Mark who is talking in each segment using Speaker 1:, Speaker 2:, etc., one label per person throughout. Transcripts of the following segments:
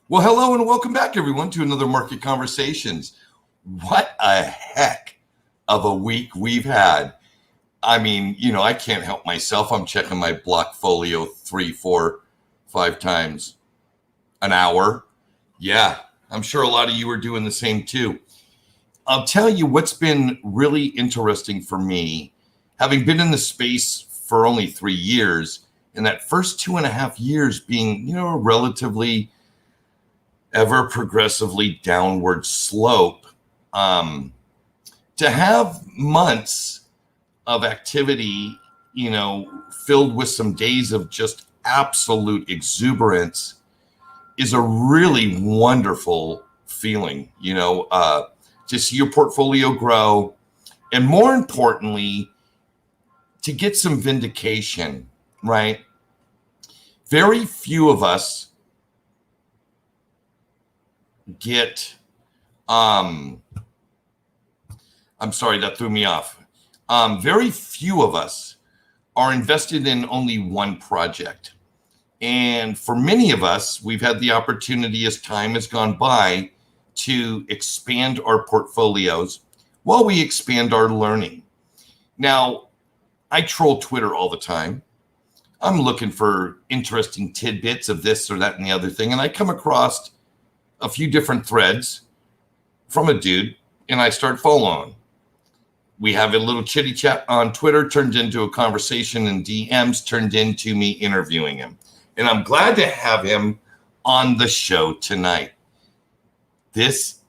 Speaker 1: Well, hello and welcome back, everyone, to another Market Conversations. What a heck of a week we've had. I mean, I can't help myself. I'm checking my blockfolio 3, 4, 5 times an hour. Yeah, I'm sure a lot of you are doing the same too. I'll tell you what's been really interesting for me, having been in the space for only 3 years, and that first 2.5 years being, a relatively ever progressively downward slope, to have months of activity, filled with some days of just absolute exuberance is a really wonderful feeling, to see your portfolio grow. And more importantly, to get some vindication, right? Very few of us get, I'm sorry, that threw me off. Very few of us are invested in only one project. And for many of us, we've had the opportunity as time has gone by to expand our portfolios while we expand our learning. Now, I troll Twitter all the time. I'm looking for interesting tidbits of this or that and the other thing. And I come across a few different threads from a dude, and I start following. We have a little chitty chat on Twitter, turned into a conversation in DMs, turned into me interviewing him. And I'm glad to have him on the show tonight. This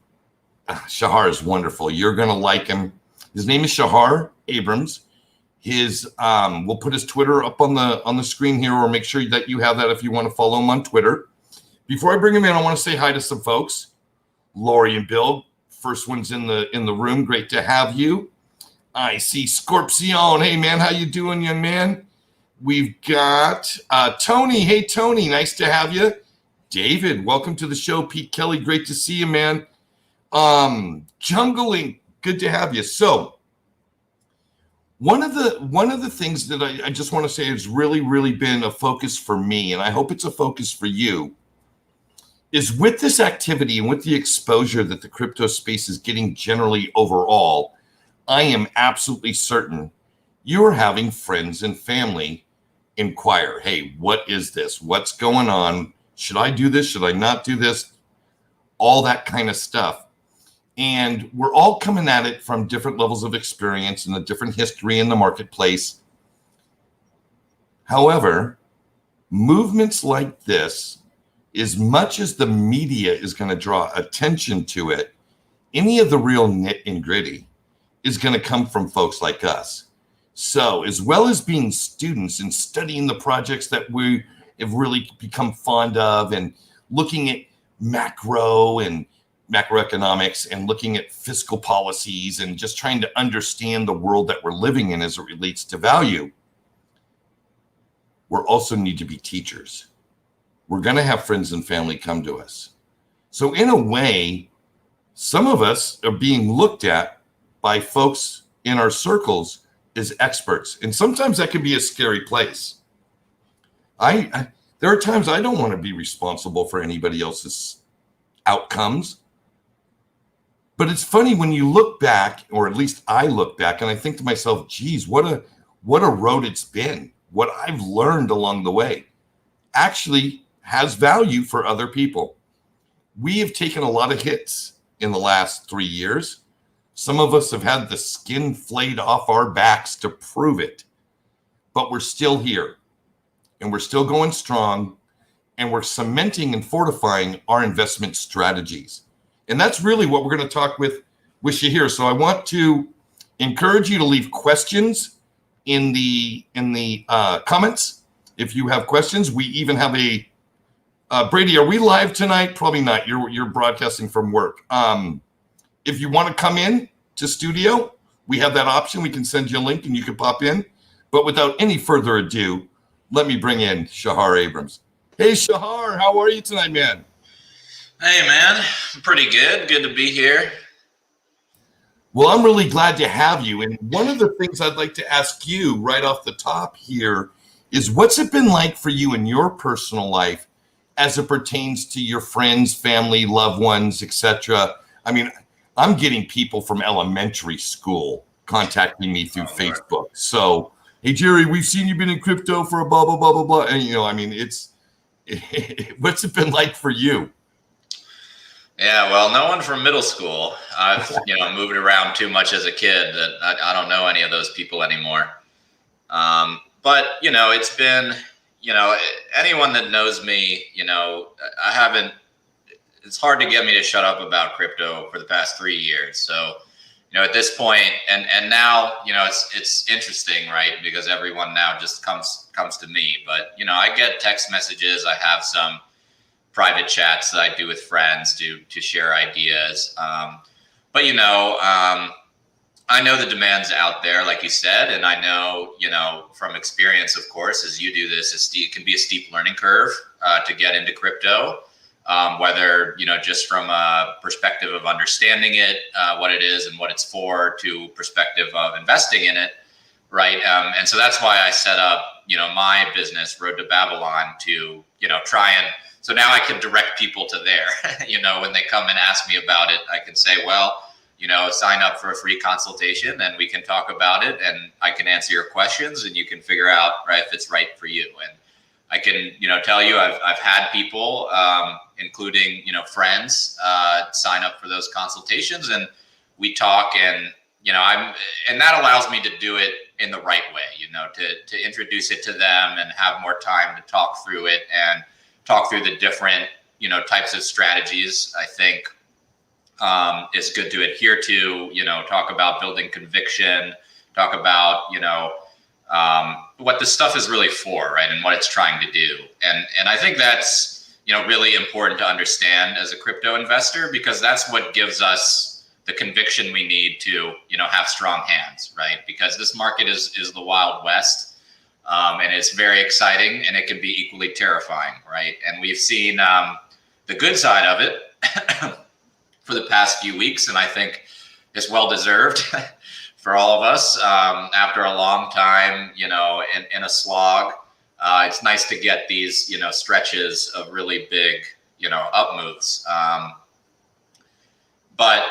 Speaker 1: Shahar is wonderful. You're going to like him. His name is Shahar Abrams. We'll put his Twitter up on the screen here, or make sure that you have that if you want to follow him on Twitter. Before I bring him in, I want to say hi to some folks. Lori and Bill, first ones in the room. Great to have you. I see Scorpion. Hey, man, how you doing, young man? We've got Tony. Hey, Tony, nice to have you. David, welcome to the show. Pete Kelly, great to see you, man. Jungling, good to have you. So one of the things that I just want to say has really, really been a focus for me, and I hope it's a focus for you, is with this activity and with the exposure that the crypto space is getting generally overall, I am absolutely certain you are having friends and family inquire, hey, what is this? What's going on? Should I do this? Should I not do this? All that kind of stuff. And we're all coming at it from different levels of experience and a different history in the marketplace. However, movements like this, as much as the media is going to draw attention to it, any of the real nit and gritty is going to come from folks like us. So as well as being students and studying the projects that we have really become fond of, and looking at macro and macroeconomics and looking at fiscal policies and just trying to understand the world that we're living in as it relates to value, we also need to be teachers. We're going to have friends and family come to us. So in a way, some of us are being looked at by folks in our circles as experts. And sometimes that can be a scary place. There are times I don't want to be responsible for anybody else's outcomes. But it's funny when you look back, or at least I look back, and I think to myself, geez, what a road it's been. What I've learned along the way actually has value for other people. We have taken a lot of hits in the last 3 years. Some of us have had the skin flayed off our backs to prove it, but we're still here, and we're still going strong, and we're cementing and fortifying our investment strategies. And that's really what we're going to talk with you here. So I want to encourage you to leave questions in the comments if you have questions. We even have a Brady, are we live tonight? Probably not. You're broadcasting from work. If you want to come in to studio, we have that option. We can send you a link and you can pop in. But without any further ado, let me bring in Shahar Abrams. Hey, Shahar, how are you tonight, man?
Speaker 2: Hey, man. Pretty good. Good to be here.
Speaker 1: Well, I'm really glad to have you. And one of the things I'd like to ask you right off the top here is, what's it been like for you in your personal life as it pertains to your friends, family, loved ones, etc. I mean, I'm getting people from elementary school contacting me through Facebook. So, hey, Jerry, we've seen you've been in crypto for a blah, blah, blah, blah, blah. And, I mean, what's it been like for you?
Speaker 2: Yeah, well, no one from middle school. I've, moved around too much as a kid that I don't know any of those people anymore. But, it's been, anyone that knows me, it's hard to get me to shut up about crypto for the past 3 years. So, at this point, and now, it's interesting, right? Because everyone now just comes to me. But, I get text messages. I have some private chats that I do with friends to share ideas. But, I know the demand's out there, like you said, and I know, from experience, of course, as you do this, it can be a steep learning curve to get into crypto. Whether, just from a perspective of understanding it, what it is and what it's for, to perspective of investing in it, right? And so that's why I set up, my business, Road to Babylon, to, try and, so now I can direct people to there, when they come and ask me about it, I can say, well, sign up for a free consultation and we can talk about it and I can answer your questions and you can figure out, right, if it's right for you. And I can, tell you, I've had people, including, friends, sign up for those consultations and we talk and, and that allows me to do it in the right way, to introduce it to them and have more time to talk through it and talk through the different, types of strategies. I think it's good to adhere to, talk about building conviction, talk about, what the stuff is really for, right? And what it's trying to do. And I think that's, really important to understand as a crypto investor, because that's what gives us the conviction we need to, have strong hands, right? Because this market is the Wild West, and it's very exciting and it can be equally terrifying, right? And we've seen the good side of it for the past few weeks, and I think it's well deserved for all of us after a long time, in a slog. It's nice to get these, stretches of really big, up moves. But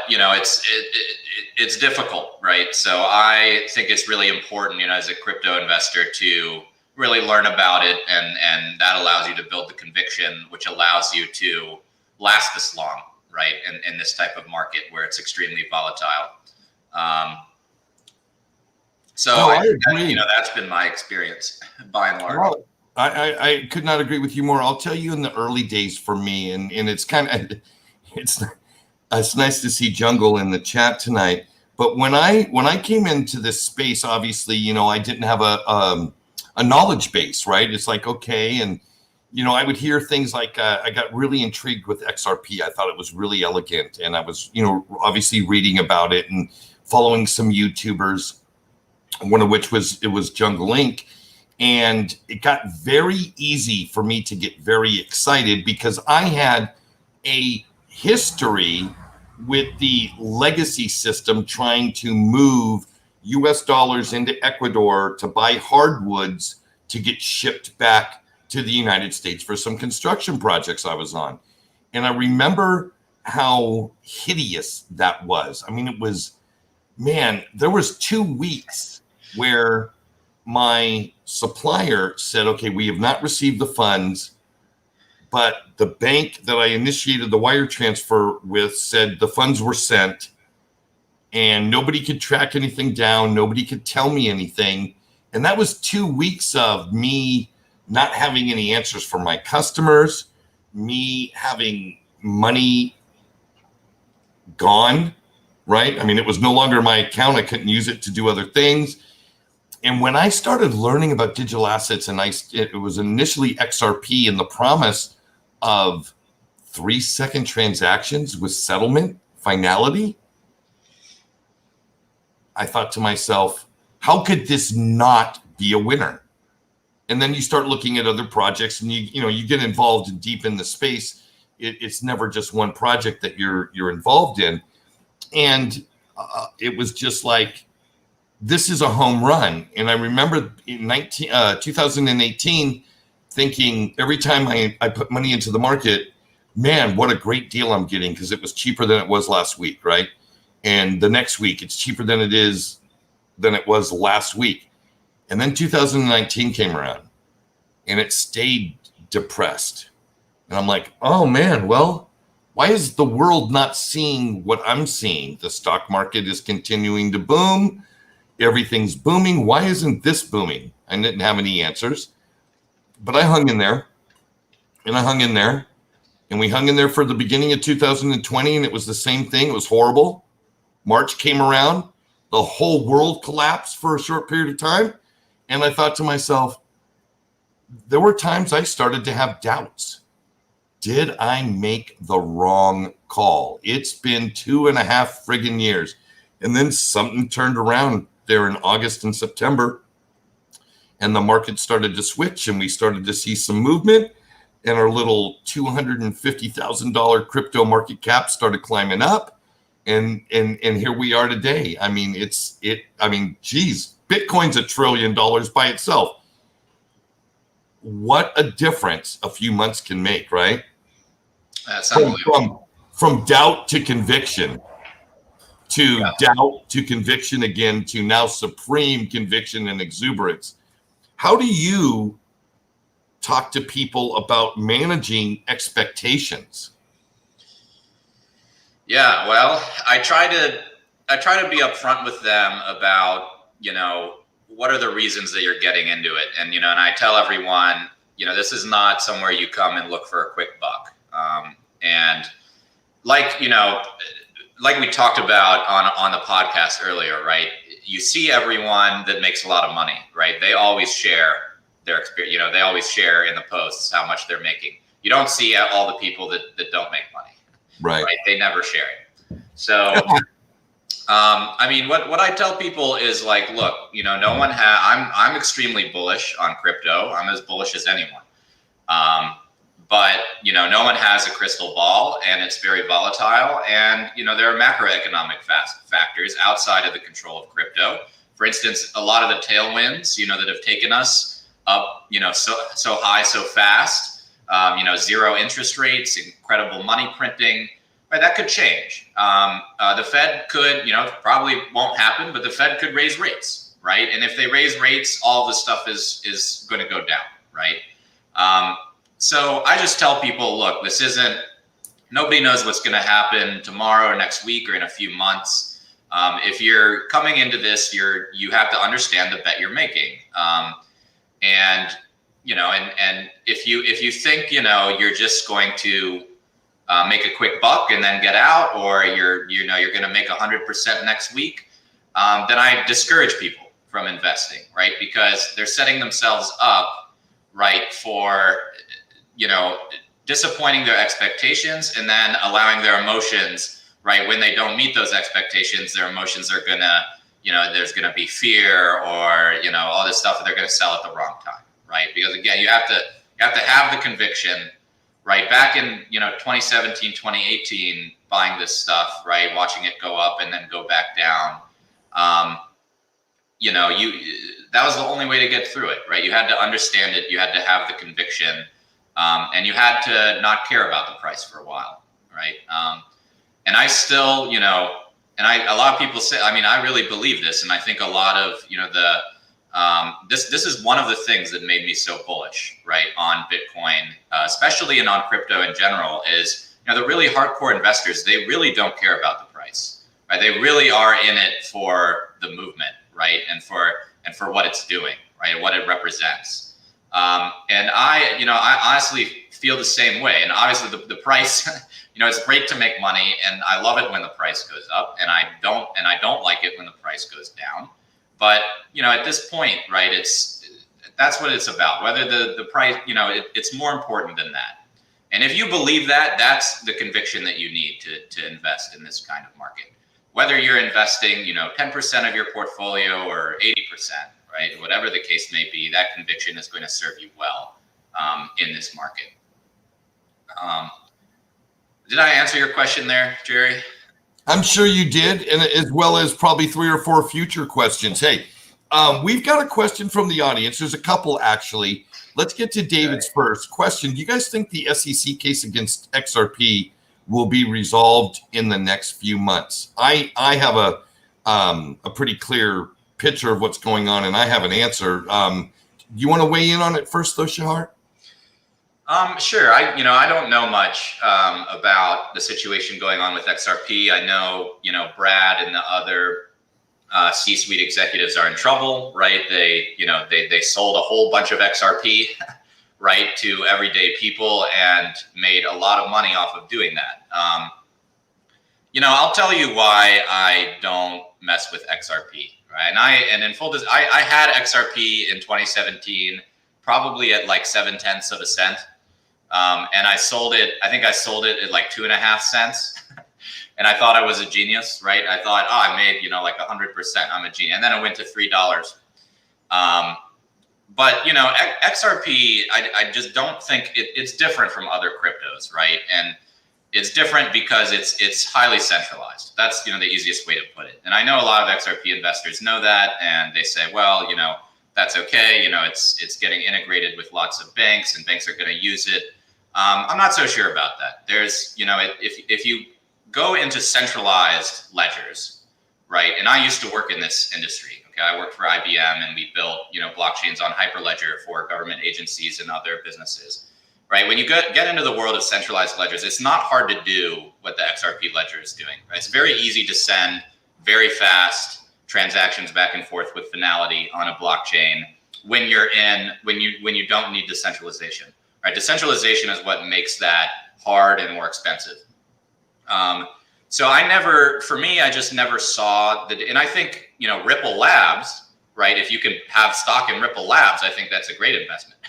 Speaker 2: it's difficult, right? So I think it's really important, as a crypto investor, to really learn about it, and that allows you to build the conviction, which allows you to last this long, right? In this type of market where it's extremely volatile. So that's been my experience by and large.
Speaker 1: Well, I could not agree with you more. I'll tell you, in the early days for me, and it's kind of, it's nice to see Jungle in the chat tonight. But when I came into this space, obviously, I didn't have a knowledge base, right? It's like, okay. And, I would hear things like, I got really intrigued with XRP. I thought it was really elegant. And I was, obviously reading about it and following some YouTubers, one of which was Jungle Inc. And it got very easy for me to get very excited because I had a history with the legacy system trying to move US dollars into Ecuador to buy hardwoods to get shipped back to the United States for some construction projects I was on. And I remember how hideous that was. I mean, it was, man, there was 2 weeks where my supplier said, okay, we have not received the funds, but the bank that I initiated the wire transfer with said the funds were sent and nobody could track anything down. Nobody could tell me anything. And that was 2 weeks of me not having any answers from my customers, me having money gone, right? I mean, it was no longer in my account. I couldn't use it to do other things. And when I started learning about digital assets, and it was initially XRP and the promise of 3-second transactions with settlement finality, I thought to myself, how could this not be a winner? And then you start looking at other projects, and you get involved deep in the space. It's never just one project that you're involved in, and it was just like, this is a home run. And I remember in 2018, thinking every time I put money into the market, man, what a great deal I'm getting because it was cheaper than it was last week, right? And the next week it's cheaper than it was last week. And then 2019 came around and it stayed depressed. And I'm like, oh man, well, why is the world not seeing what I'm seeing? The stock market is continuing to boom. Everything's booming. Why isn't this booming? I didn't have any answers, but I hung in there and I hung in there and we hung in there for the beginning of 2020. And it was the same thing. It was horrible. March came around. The whole world collapsed for a short period of time. And I thought to myself, there were times I started to have doubts. Did I make the wrong call? It's been 2.5 friggin' years. And then something turned around there in August and September. And the market started to switch and we started to see some movement. And our little $250,000 crypto market cap started climbing up. And here we are today. I mean, geez, Bitcoin's $1 trillion by itself. What a difference a few months can make, right?
Speaker 2: That's unbelievable.
Speaker 1: From doubt to conviction, to doubt to conviction again, to now supreme conviction and exuberance. How do you talk to people about managing expectations?
Speaker 2: Yeah, well, I try to be upfront with them about, what are the reasons that you're getting into it? And, and I tell everyone, this is not somewhere you come and look for a quick buck. And like we talked about on the podcast earlier, right? You see everyone that makes a lot of money, right? They always share their experience, they always share in the posts how much they're making. You don't see all the people that don't make money, right? They never share it. So, what I tell people is like, look, no one I'm extremely bullish on crypto. I'm as bullish as anyone. But no one has a crystal ball and it's very volatile. And, there are macroeconomic factors outside of the control of crypto. For instance, a lot of the tailwinds, that have taken us up, so high, so fast, zero interest rates, incredible money printing, right? That could change. The Fed could, probably won't happen, but the Fed could raise rates, right? And if they raise rates, all the stuff is going to go down, right? So I just tell people, look, nobody knows what's going to happen tomorrow or next week or in a few months. If you're coming into this, you have to understand the bet you're making. And if you think, you're just going to make a quick buck and then get out, or you're going to make 100% next week, then I discourage people from investing, right? Because they're setting themselves up, right, for disappointing their expectations and then allowing their emotions, right, when they don't meet those expectations, their emotions are gonna, there's gonna be fear or, all this stuff that they're gonna sell at the wrong time, right? Because again, you have to have the conviction, right? Back in, 2017, 2018, buying this stuff, right, watching it go up and then go back down, that was the only way to get through it, right? You had to understand it, you had to have the conviction. And you had to not care about the price for a while, right? And I still, a lot of people say, I really believe this, and I think a lot of, this is one of the things that made me so bullish, right, on Bitcoin, especially and on crypto in general, is the really hardcore investors, they really don't care about the price, right? They really are in it for the movement, right, and for what it's doing, right, what it represents. And I honestly feel the same way. And obviously the price, it's great to make money and I love it when the price goes up and I don't like it when the price goes down. But, at this point, right, that's what it's about. Whether the price, it's more important than that. And if you believe that, that's the conviction that you need to invest in this kind of market. Whether you're investing, 10% of your portfolio or 80%, right? Whatever the case may be, that conviction is going to serve you well in this market. Did I answer your question there, Jerry?
Speaker 1: I'm sure you did, and as well as probably 3 or 4 future questions. Hey, We've got a question from the audience. There's a couple, actually. Let's get to David's first question. Do you guys think the SEC case against XRP will be resolved in the next few months? I have a pretty clear picture of what's going on, and I have an answer. Do you want to weigh in on it first, though, Shahar?
Speaker 2: Sure. I don't know much about the situation going on with XRP. I know, Brad and the other C-suite executives are in trouble, right? They sold a whole bunch of XRP, right, to everyday people and made a lot of money off of doing that. I'll tell you why I don't mess with XRP, right? And in full, I had XRP in 2017, probably at like 0.7 cents. And I sold it. I think I sold it at like 2.5 cents. And I thought I was a genius, right? I thought, I made, like 100%. I'm a genius. And then it went to $3. But, XRP, I just don't think it's different from other cryptos, right? And it's different because it's highly centralized. That's, the easiest way to put it. And I know a lot of XRP investors know that. And they say, well, that's okay. It's getting integrated with lots of banks and banks are going to use it. I'm not so sure about that. There's, if you go into centralized ledgers, right? And I used to work in this industry. Okay, I worked for IBM and we built, blockchains on Hyperledger for government agencies and other businesses, right? When you get into the world of centralized ledgers, it's not hard to do what the XRP ledger is doing. Right? It's very easy to send very fast transactions back and forth with finality on a blockchain when you don't need decentralization. Right? Decentralization is what makes that hard and more expensive. So I just never saw that. And I think, Ripple Labs, right? If you can have stock in Ripple Labs, I think that's a great investment,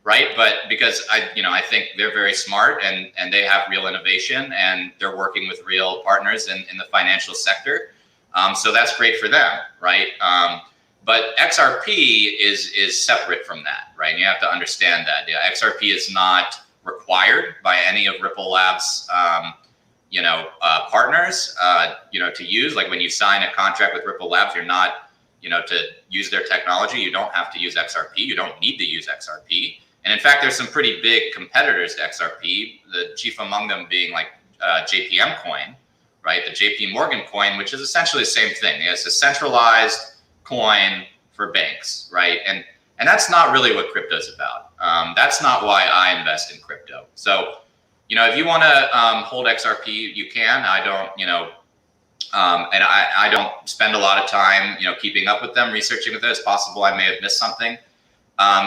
Speaker 2: right? But because I think they're very smart and they have real innovation and they're working with real partners in the financial sector. So that's great for them, right? But XRP is separate from that, right? And you have to understand that. Yeah, XRP is not required by any of Ripple Labs, partners, to use. Like when you sign a contract with Ripple Labs, you're not, to use their technology. You don't have to use XRP. You don't need to use XRP. And in fact, there's some pretty big competitors to XRP. The chief among them being like JPM coin, right? The JP Morgan coin, which is essentially the same thing. It's a centralized coin for banks, right? And that's not really what crypto is about. That's not why I invest in crypto. So, if you want to hold XRP, you can. I don't, and I don't spend a lot of time, keeping up with them, researching with it. It's possible I may have missed something.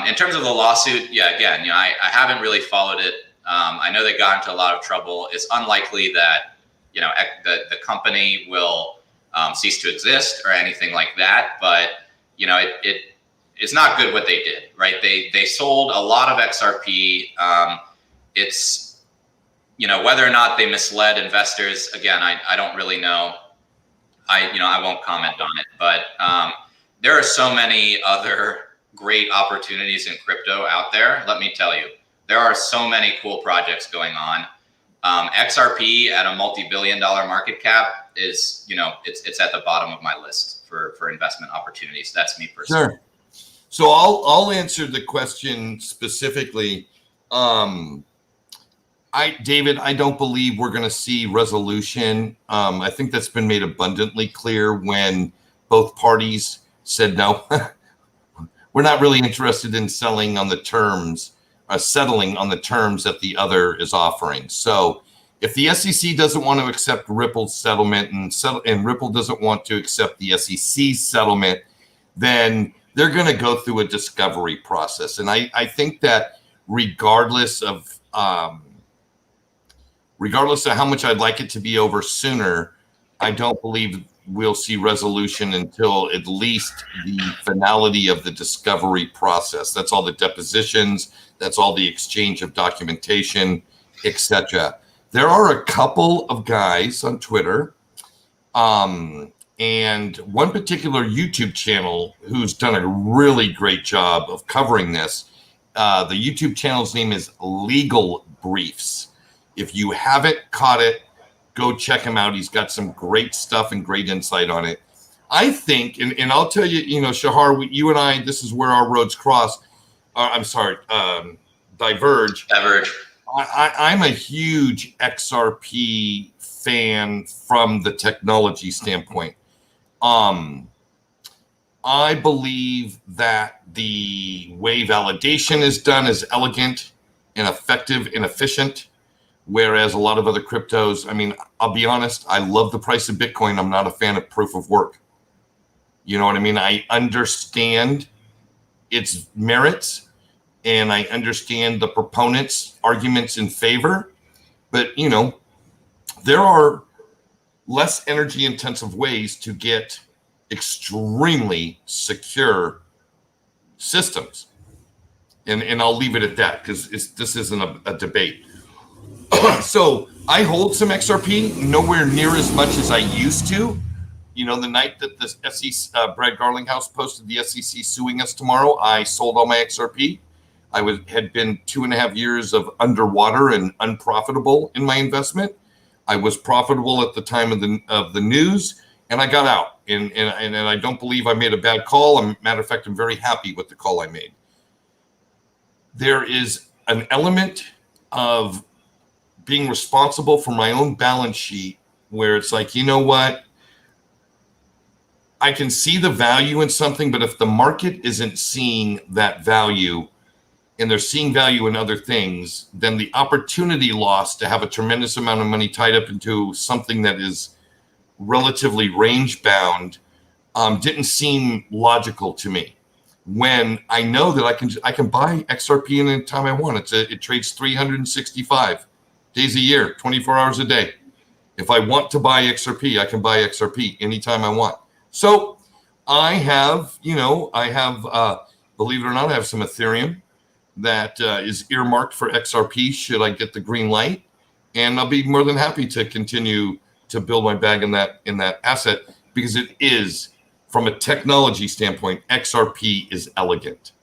Speaker 2: In terms of the lawsuit, yeah, again, I haven't really followed it. I know they got into a lot of trouble. It's unlikely that, the company will cease to exist or anything like that. But, it's not good what they did, right? They sold a lot of XRP. It's, whether or not they misled investors, again, I don't really know. I won't comment on it, but there are so many other great opportunities in crypto out there. Let me tell you, there are so many cool projects going on. XRP at a multi-billion-dollar market cap is, it's at the bottom of my list for investment opportunities. That's me personally.
Speaker 1: Sure. So I'll answer the question specifically. David, I don't believe we're going to see resolution. I think that's been made abundantly clear when both parties said no. We're not really interested in settling on the terms that the other is offering. So if the SEC doesn't want to accept Ripple's settlement and Ripple doesn't want to accept the SEC's settlement, then they're going to go through a discovery process. And I think that regardless of how much I'd like it to be over sooner, I don't believe we'll see resolution until at least the finality of the discovery process. That's all the depositions, that's all the exchange of documentation, etc. There are a couple of guys on Twitter and one particular YouTube channel who's done a really great job of covering this. The YouTube channel's name is Legal Briefs. If you haven't caught it, go check him out. He's got some great stuff and great insight on it. I think, and I'll tell you, Shahar, you and I, this is where our roads cross. I'm sorry, diverge.
Speaker 2: Diverge.
Speaker 1: I'm a huge XRP fan from the technology standpoint. I believe that the way validation is done is elegant and effective and efficient, whereas a lot of other cryptos, I mean, I'll be honest, I love the price of Bitcoin. I'm not a fan of proof of work. You know what I mean? I understand its merits and I understand the proponents' arguments in favor, but there are less energy intensive ways to get extremely secure systems. And I'll leave it at that because this isn't a debate. So I hold some XRP, nowhere near as much as I used to. The night that the SEC, Brad Garlinghouse posted the SEC suing us tomorrow, I sold all my XRP. I had been 2.5 years of underwater and unprofitable in my investment. I was profitable at the time of the news, and I got out. And I don't believe I made a bad call. Matter of fact, I'm very happy with the call I made. There is an element of being responsible for my own balance sheet where it's like, you know what? I can see the value in something, but if the market isn't seeing that value and they're seeing value in other things, then the opportunity lost to have a tremendous amount of money tied up into something that is relatively range bound didn't seem logical to me. When I know that I can buy XRP any time I want. It trades 365 days a year, 24 hours a day. If I want to buy XRP, I can buy XRP anytime I want. So I have, believe it or not, I have some Ethereum that is earmarked for XRP should I get the green light. And I'll be more than happy to continue to build my bag in that asset because it is, from a technology standpoint, XRP is elegant.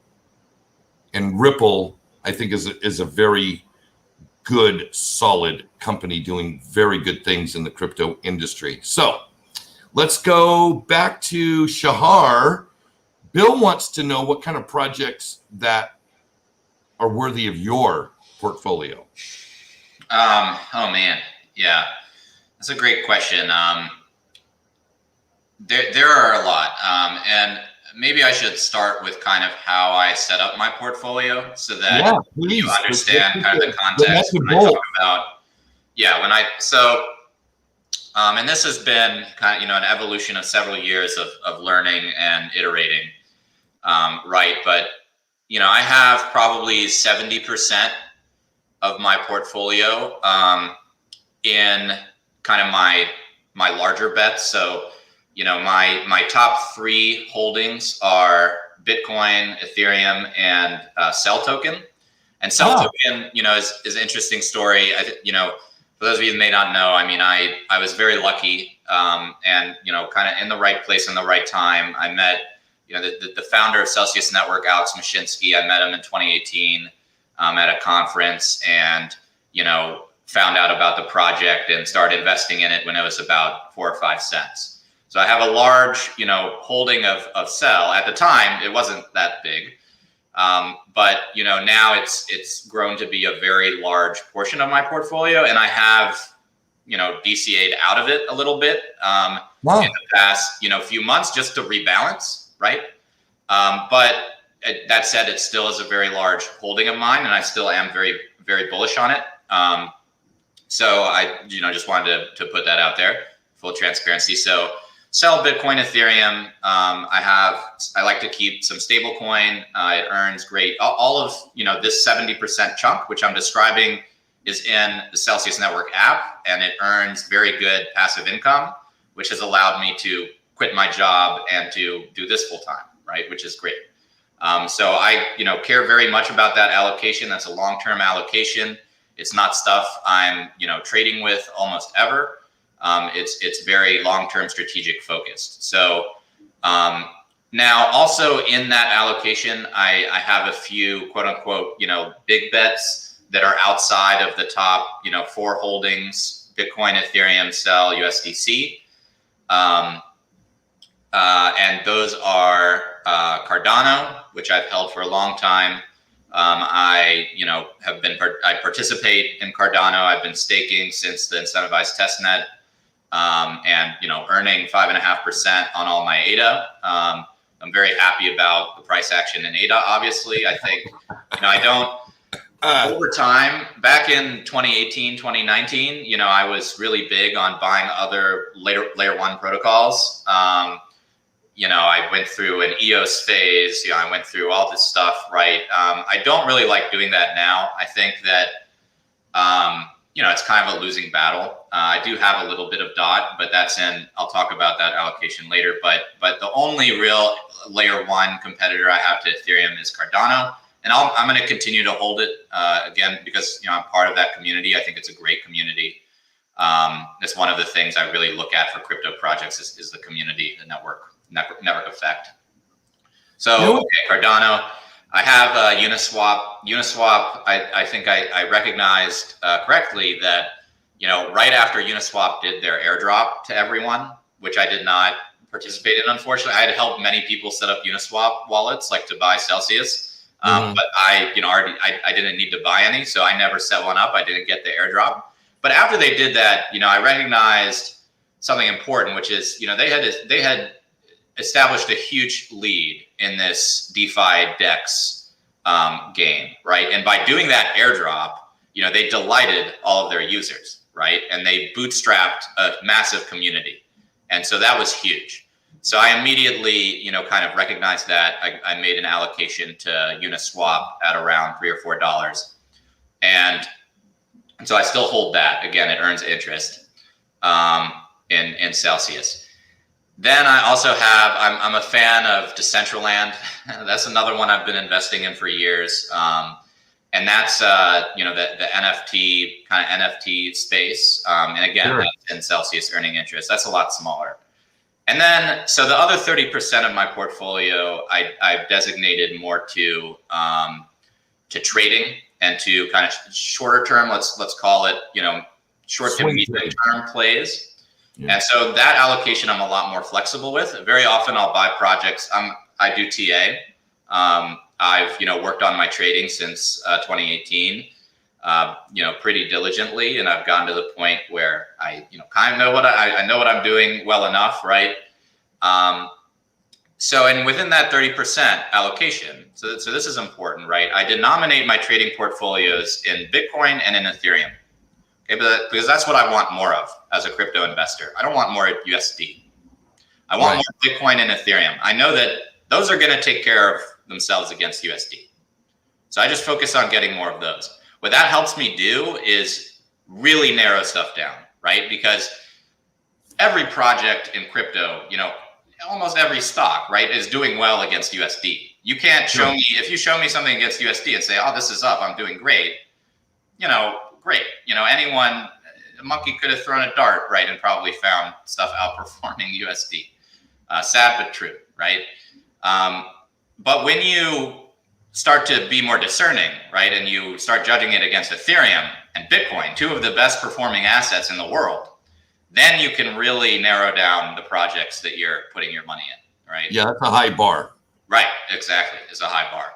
Speaker 1: And Ripple, I think, is a very good, solid company doing very good things in the crypto industry. So let's go back to Shahar. Bill wants to know what kind of projects that are worthy of your portfolio.
Speaker 2: Oh man, yeah, that's a great question. There are a lot, and maybe I should start with kind of how I set up my portfolio so that you understand kind of the context when I talk about, and this has been kind of, an evolution of several years of learning and iterating, right? But, I have probably 70% of my portfolio in kind of my larger bets. So, my top 3 holdings are Bitcoin, Ethereum, and Cell token. And Cell token, is an interesting story. For those of you who may not know, I mean, I was very lucky and, kind of in the right place in the right time. I met, the founder of Celcius Network, Alex Mashinsky. I met him in 2018 at a conference and, found out about the project and started investing in it when it was about 4 or 5 cents. So I have a large, holding of Cell. At the time, it wasn't that big. But, now it's grown to be a very large portion of my portfolio. And I have, DCA'd out of it a little bit in the past, few months just to rebalance, right? But that said, it still is a very large holding of mine, and I still am very, very bullish on it. So I, just wanted to put that out there, full transparency. So Cell, Bitcoin, Ethereum. I like to keep some stable coin. It earns great. All of, this 70% chunk, which I'm describing, is in the Celcius Network app, and it earns very good passive income, which has allowed me to quit my job and to do this full time, right? Which is great. So I, care very much about that allocation. That's a long-term allocation. It's not stuff I'm, trading with almost ever. It's very long-term strategic focused. So now also in that allocation, I have a few quote unquote, big bets that are outside of the top, 4 holdings: Bitcoin, Ethereum, Cell, USDC. And those are Cardano, which I've held for a long time. I participate in Cardano. I've been staking since the incentivized testnet, and earning 5.5% on all my ADA. I'm very happy about the price action in ADA. Obviously, I think I don't. Over time, back in 2018, 2019, I was really big on buying other layer one protocols. I went through an EOS phase. I went through all this stuff, right? I don't really like doing that now. I think that, it's kind of a losing battle. I do have a little bit of DOT, but I'll talk about that allocation later. But the only real layer one competitor I have to Ethereum is Cardano. And I'm going to continue to hold it, again, because, I'm part of that community. I think it's a great community. It's one of the things I really look at for crypto projects is the community, the network effect. So, okay, Cardano. I have Uniswap. Uniswap, I think I recognized correctly that, right after Uniswap did their airdrop to everyone, which I did not participate in, unfortunately. I had helped many people set up Uniswap wallets, like to buy Celcius. But I didn't need to buy any, so I never set one up. I didn't get the airdrop. But after they did that, I recognized something important, which is, they had established a huge lead in this DeFi DEX game, right? And by doing that airdrop, they delighted all of their users, right? And they bootstrapped a massive community. And so that was huge. So I immediately, kind of recognized that. I made an allocation to Uniswap at around $3 or $4. And so I still hold that. Again, it earns interest in Celcius. Then I also have, I'm a fan of Decentraland. That's another one I've been investing in for years. And that's, the NFT, kind of NFT space. And again,
Speaker 1: sure.
Speaker 2: That's in Celcius earning interest. That's a lot smaller. And then, so the other 30% of my portfolio, I've designated more to trading and to kind of shorter term, let's call it, short to medium term plays. Yeah. And so that allocation, I'm a lot more flexible with. Very often I'll buy projects. I do TA. I've, worked on my trading since 2018. Pretty diligently, and I've gotten to the point where I, kind of know what I know what I'm doing well enough, right? So, and within that 30% allocation, so this is important, right? I denominate my trading portfolios in Bitcoin and in Ethereum, okay? Because that's what I want more of as a crypto investor. I don't want more USD. I want more Bitcoin and Ethereum. I know that those are going to take care of themselves against USD. So I just focus on getting more of those. What that helps me do is really narrow stuff down, right? Because every project in crypto, almost every stock, right, is doing well against USD. You can't show me, if you show me something against USD and say, oh, this is up, I'm doing great, great. Anyone, a monkey could have thrown a dart, right, and probably found stuff outperforming USD. Sad but true, right? But when you start to be more discerning, right? And you start judging it against Ethereum and Bitcoin, two of the best performing assets in the world, then you can really narrow down the projects that you're putting your money in, right?
Speaker 1: Yeah, that's a high bar.
Speaker 2: Right, exactly. It's a high bar.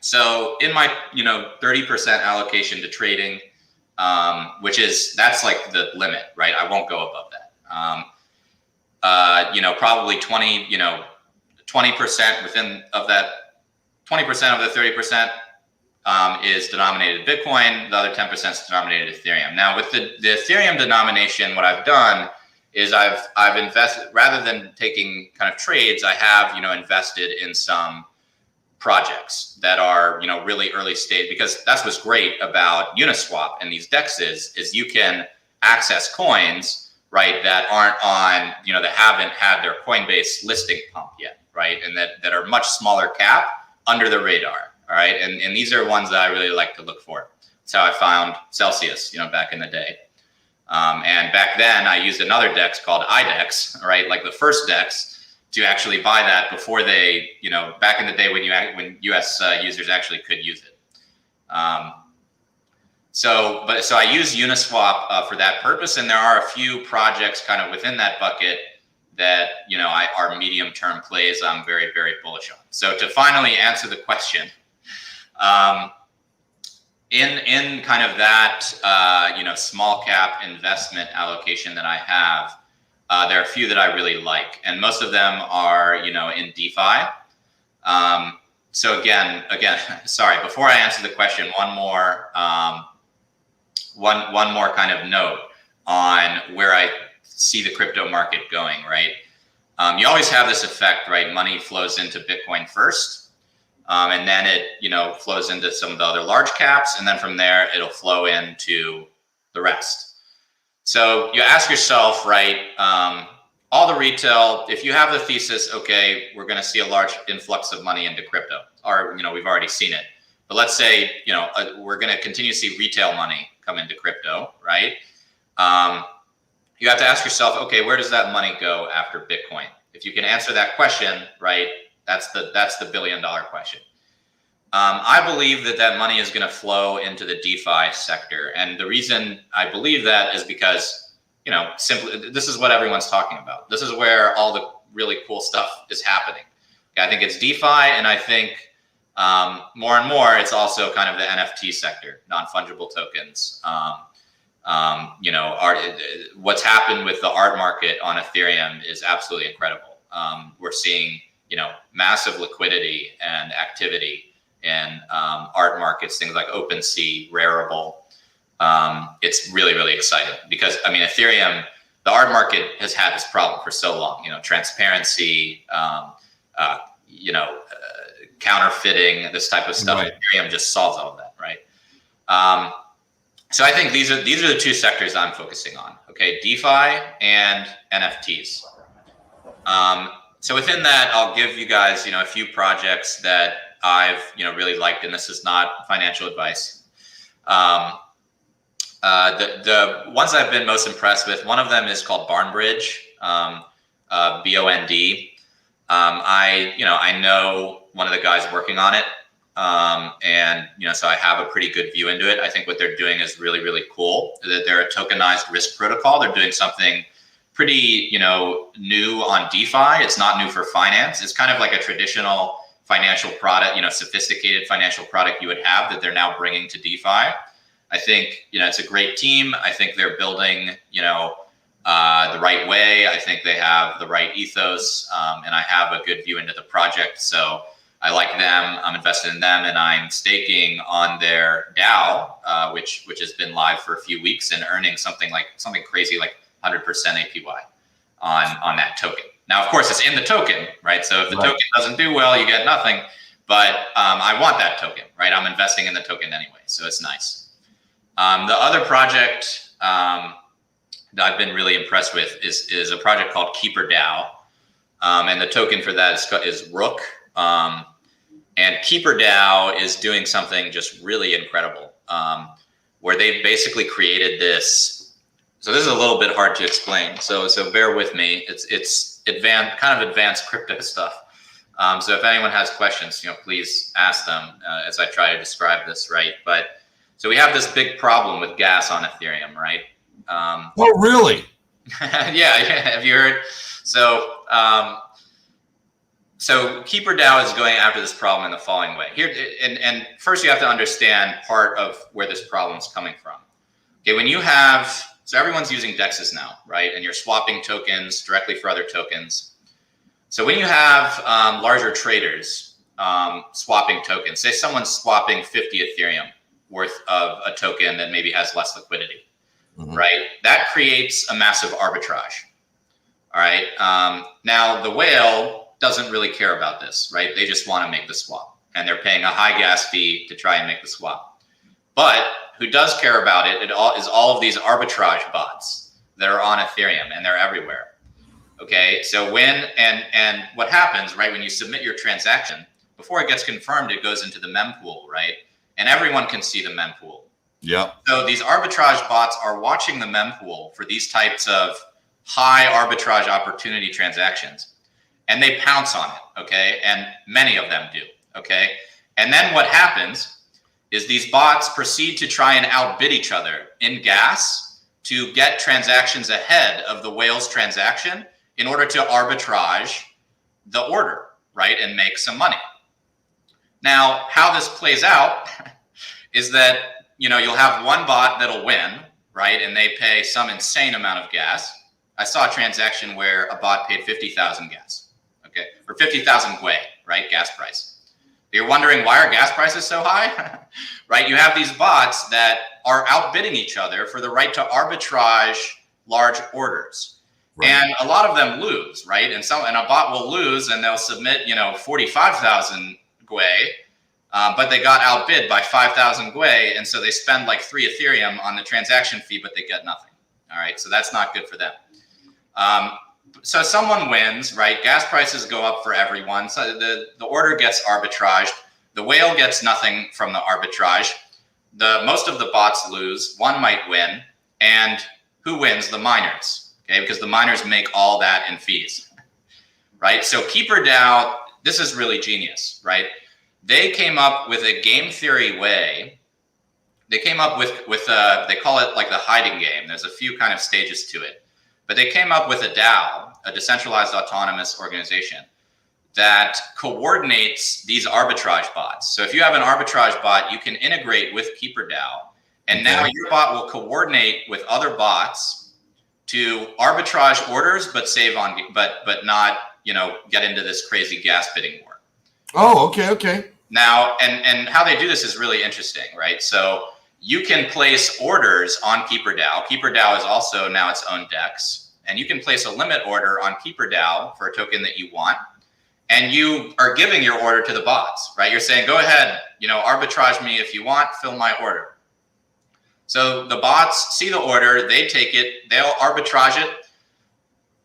Speaker 2: So in my, 30% allocation to trading, that's like the limit, right? I won't go above that. Probably 20% within of that, 20% of the 30% is denominated Bitcoin. The other 10% is denominated Ethereum. Now, with the Ethereum denomination, what I've done is I've invested, rather than taking kind of trades, I have invested in some projects that are really early stage, because that's what's great about Uniswap and these DEXs is you can access coins, right, that aren't on that haven't had their Coinbase listing pump yet, right, and that are much smaller cap, under the radar. All right. And these are ones that I really like to look for. That's how I found Celcius, back in the day. And back then I used another DEX called iDEX, right? Like the first DEX to actually buy that before they, back in the day when US users actually could use it. So I use Uniswap for that purpose. And there are a few projects kind of within that bucket that, you know, are medium-term plays I'm very, very bullish on. So to finally answer the question, in kind of that, you know, small cap investment allocation that I have, there are a few that I really like, and most of them are, you know, in DeFi. So again, sorry, before I answer the question, one more kind of note on where I see the crypto market going, right? You always have this effect, right? Money flows into Bitcoin first, and then it, you know, flows into some of the other large caps, and then from there it'll flow into the rest. So you ask yourself, right? All the retail, if you have the thesis, okay, we're going to see a large influx of money into crypto, or, you know, we've already seen it. But let's say, you know, we're going to continue to see retail money come into crypto, right? You have to ask yourself, okay, where does that money go after Bitcoin? If you can answer that question, right, that's the $1 billion question. I believe that money is going to flow into the DeFi sector. And the reason I believe that is because, you know, simply, this is what everyone's talking about. This is where all the really cool stuff is happening. Okay, I think it's DeFi, and I think more and more, it's also kind of the NFT sector, non-fungible tokens. You know, what's happened with the art market on Ethereum is absolutely incredible. We're seeing, you know, massive liquidity and activity in art markets, things like OpenSea, Rarible. It's really, really exciting because, I mean, Ethereum, the art market has had this problem for so long, you know, transparency, you know, counterfeiting, this type of stuff. Right. Ethereum just solves all of that, right? So I think these are the two sectors I'm focusing on. Okay, DeFi and NFTs. So within that, I'll give you guys, you know, a few projects that I've, you know, really liked, and this is not financial advice. The ones I've been most impressed with, one of them is called Barnbridge, BOND. I know one of the guys working on it. And, you know, so I have a pretty good view into it. I think what they're doing is really, really cool. That they're a tokenized risk protocol. They're doing something pretty, you know, new on DeFi. It's not new for finance. It's kind of like a traditional financial product, you know, sophisticated financial product you would have that they're now bringing to DeFi. I think, you know, it's a great team. I think they're building, you know, the right way. I think they have the right ethos, and I have a good view into the project. So I like them. I'm invested in them, and I'm staking on their DAO, which has been live for a few weeks and earning something crazy like 100% APY on that token. Now, of course, it's in the token, right? So if the token doesn't do well, you get nothing. But I want that token, right? I'm investing in the token anyway, so it's nice. The other project that I've been really impressed with is a project called KeeperDAO, and the token for that is Rook. And KeeperDAO is doing something just really incredible, where they've basically created this. So this is a little bit hard to explain. So bear with me. It's advanced crypto stuff. So if anyone has questions, you know, please ask them as I try to describe this, right? But so we have this big problem with gas on Ethereum, right?
Speaker 1: Oh, really?
Speaker 2: Yeah. Have you heard? So KeeperDAO is going after this problem in the following way. Here, and first you have to understand part of where this problem is coming from. Okay, when you have, so everyone's using DEXs now, right? And you're swapping tokens directly for other tokens. So when you have larger traders swapping tokens, say someone's swapping 50 Ethereum worth of a token that maybe has less liquidity, right? That creates a massive arbitrage. All right. Now the whale doesn't really care about this, right? They just want to make the swap, and they're paying a high gas fee to try and make the swap. But who does care about it is all of these arbitrage bots that are on Ethereum, and they're everywhere. Okay, so and what happens, right, when you submit your transaction, before it gets confirmed, it goes into the mempool, right? And everyone can see the mempool.
Speaker 1: Yeah.
Speaker 2: So these arbitrage bots are watching the mempool for these types of high arbitrage opportunity transactions, and they pounce on it, okay? And many of them do, okay? And then what happens is these bots proceed to try and outbid each other in gas to get transactions ahead of the whale's transaction in order to arbitrage the order, right, and make some money. Now, how this plays out is that, you know, you'll have one bot that'll win, right, and they pay some insane amount of gas. I saw a transaction where a bot paid 50,000 gas, okay, or 50,000 GUE, right, gas price. You're wondering, why are gas prices so high? Right? You have these bots that are outbidding each other for the right to arbitrage large orders. Right. And a lot of them lose, right? And a bot will lose and they'll submit, you know, 45,000 GUE, but they got outbid by 5,000 GUE. And so they spend like 3 Ethereum on the transaction fee, but they get nothing. All right. So that's not good for them. So someone wins, right? Gas prices go up for everyone. So the order gets arbitraged. The whale gets nothing from the arbitrage. Most of the bots lose. One might win. And who wins? The miners, okay? Because the miners make all that in fees, right? So KeeperDAO, this is really genius, right? They came up with a game theory way. They came up with they call it like the hiding game. There's a few kind of stages to it. But they came up with a DAO, a decentralized autonomous organization, that coordinates these arbitrage bots. So if you have an arbitrage bot, you can integrate with KeeperDAO, and now your bot will coordinate with other bots to arbitrage orders, but save on, but not, you know, get into this crazy gas bidding war.
Speaker 1: Oh, okay.
Speaker 2: Now, and how they do this is really interesting, right? So you can place orders on KeeperDAO. KeeperDAO is also now its own DEX. And you can place a limit order on KeeperDAO for a token that you want. And you are giving your order to the bots, right? You're saying, go ahead, you know, arbitrage me if you want, fill my order. So the bots see the order, they take it, they'll arbitrage it,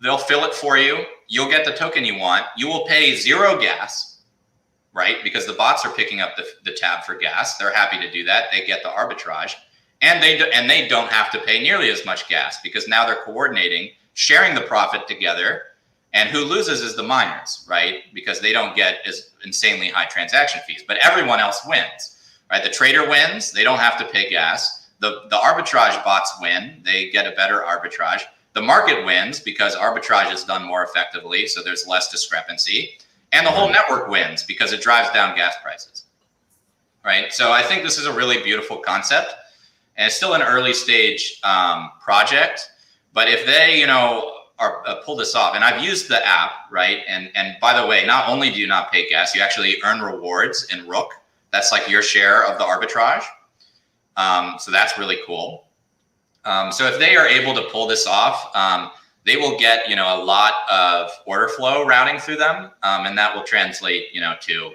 Speaker 2: they'll fill it for you. You'll get the token you want. You will pay 0 gas, right? Because the bots are picking up the tab for gas. They're happy to do that. They get the arbitrage, and they don't have to pay nearly as much gas because now they're coordinating, sharing the profit together. And who loses is the miners, right? Because they don't get as insanely high transaction fees, but everyone else wins, right? The trader wins. They don't have to pay gas. The arbitrage bots win. They get a better arbitrage. The market wins because arbitrage is done more effectively. So there's less discrepancy. And the whole network wins because it drives down gas prices, right? So I think this is a really beautiful concept, and it's still an early stage project. But if they, you know, pull this off, and I've used the app, right? And by the way, not only do you not pay gas, you actually earn rewards in Rook. That's like your share of the arbitrage. So that's really cool. So if they are able to pull this off, they will get, you know, a lot of order flow routing through them, and that will translate, you know, to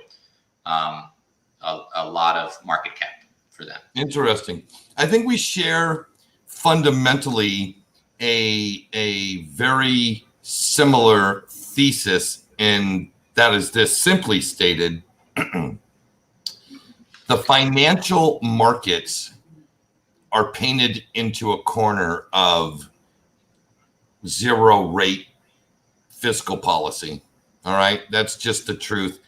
Speaker 2: a lot of market cap for them. Interesting.
Speaker 1: I think we share fundamentally a very similar thesis, and that is this: simply stated, the financial markets are painted into a corner of zero rate fiscal policy. All right. That's just the truth.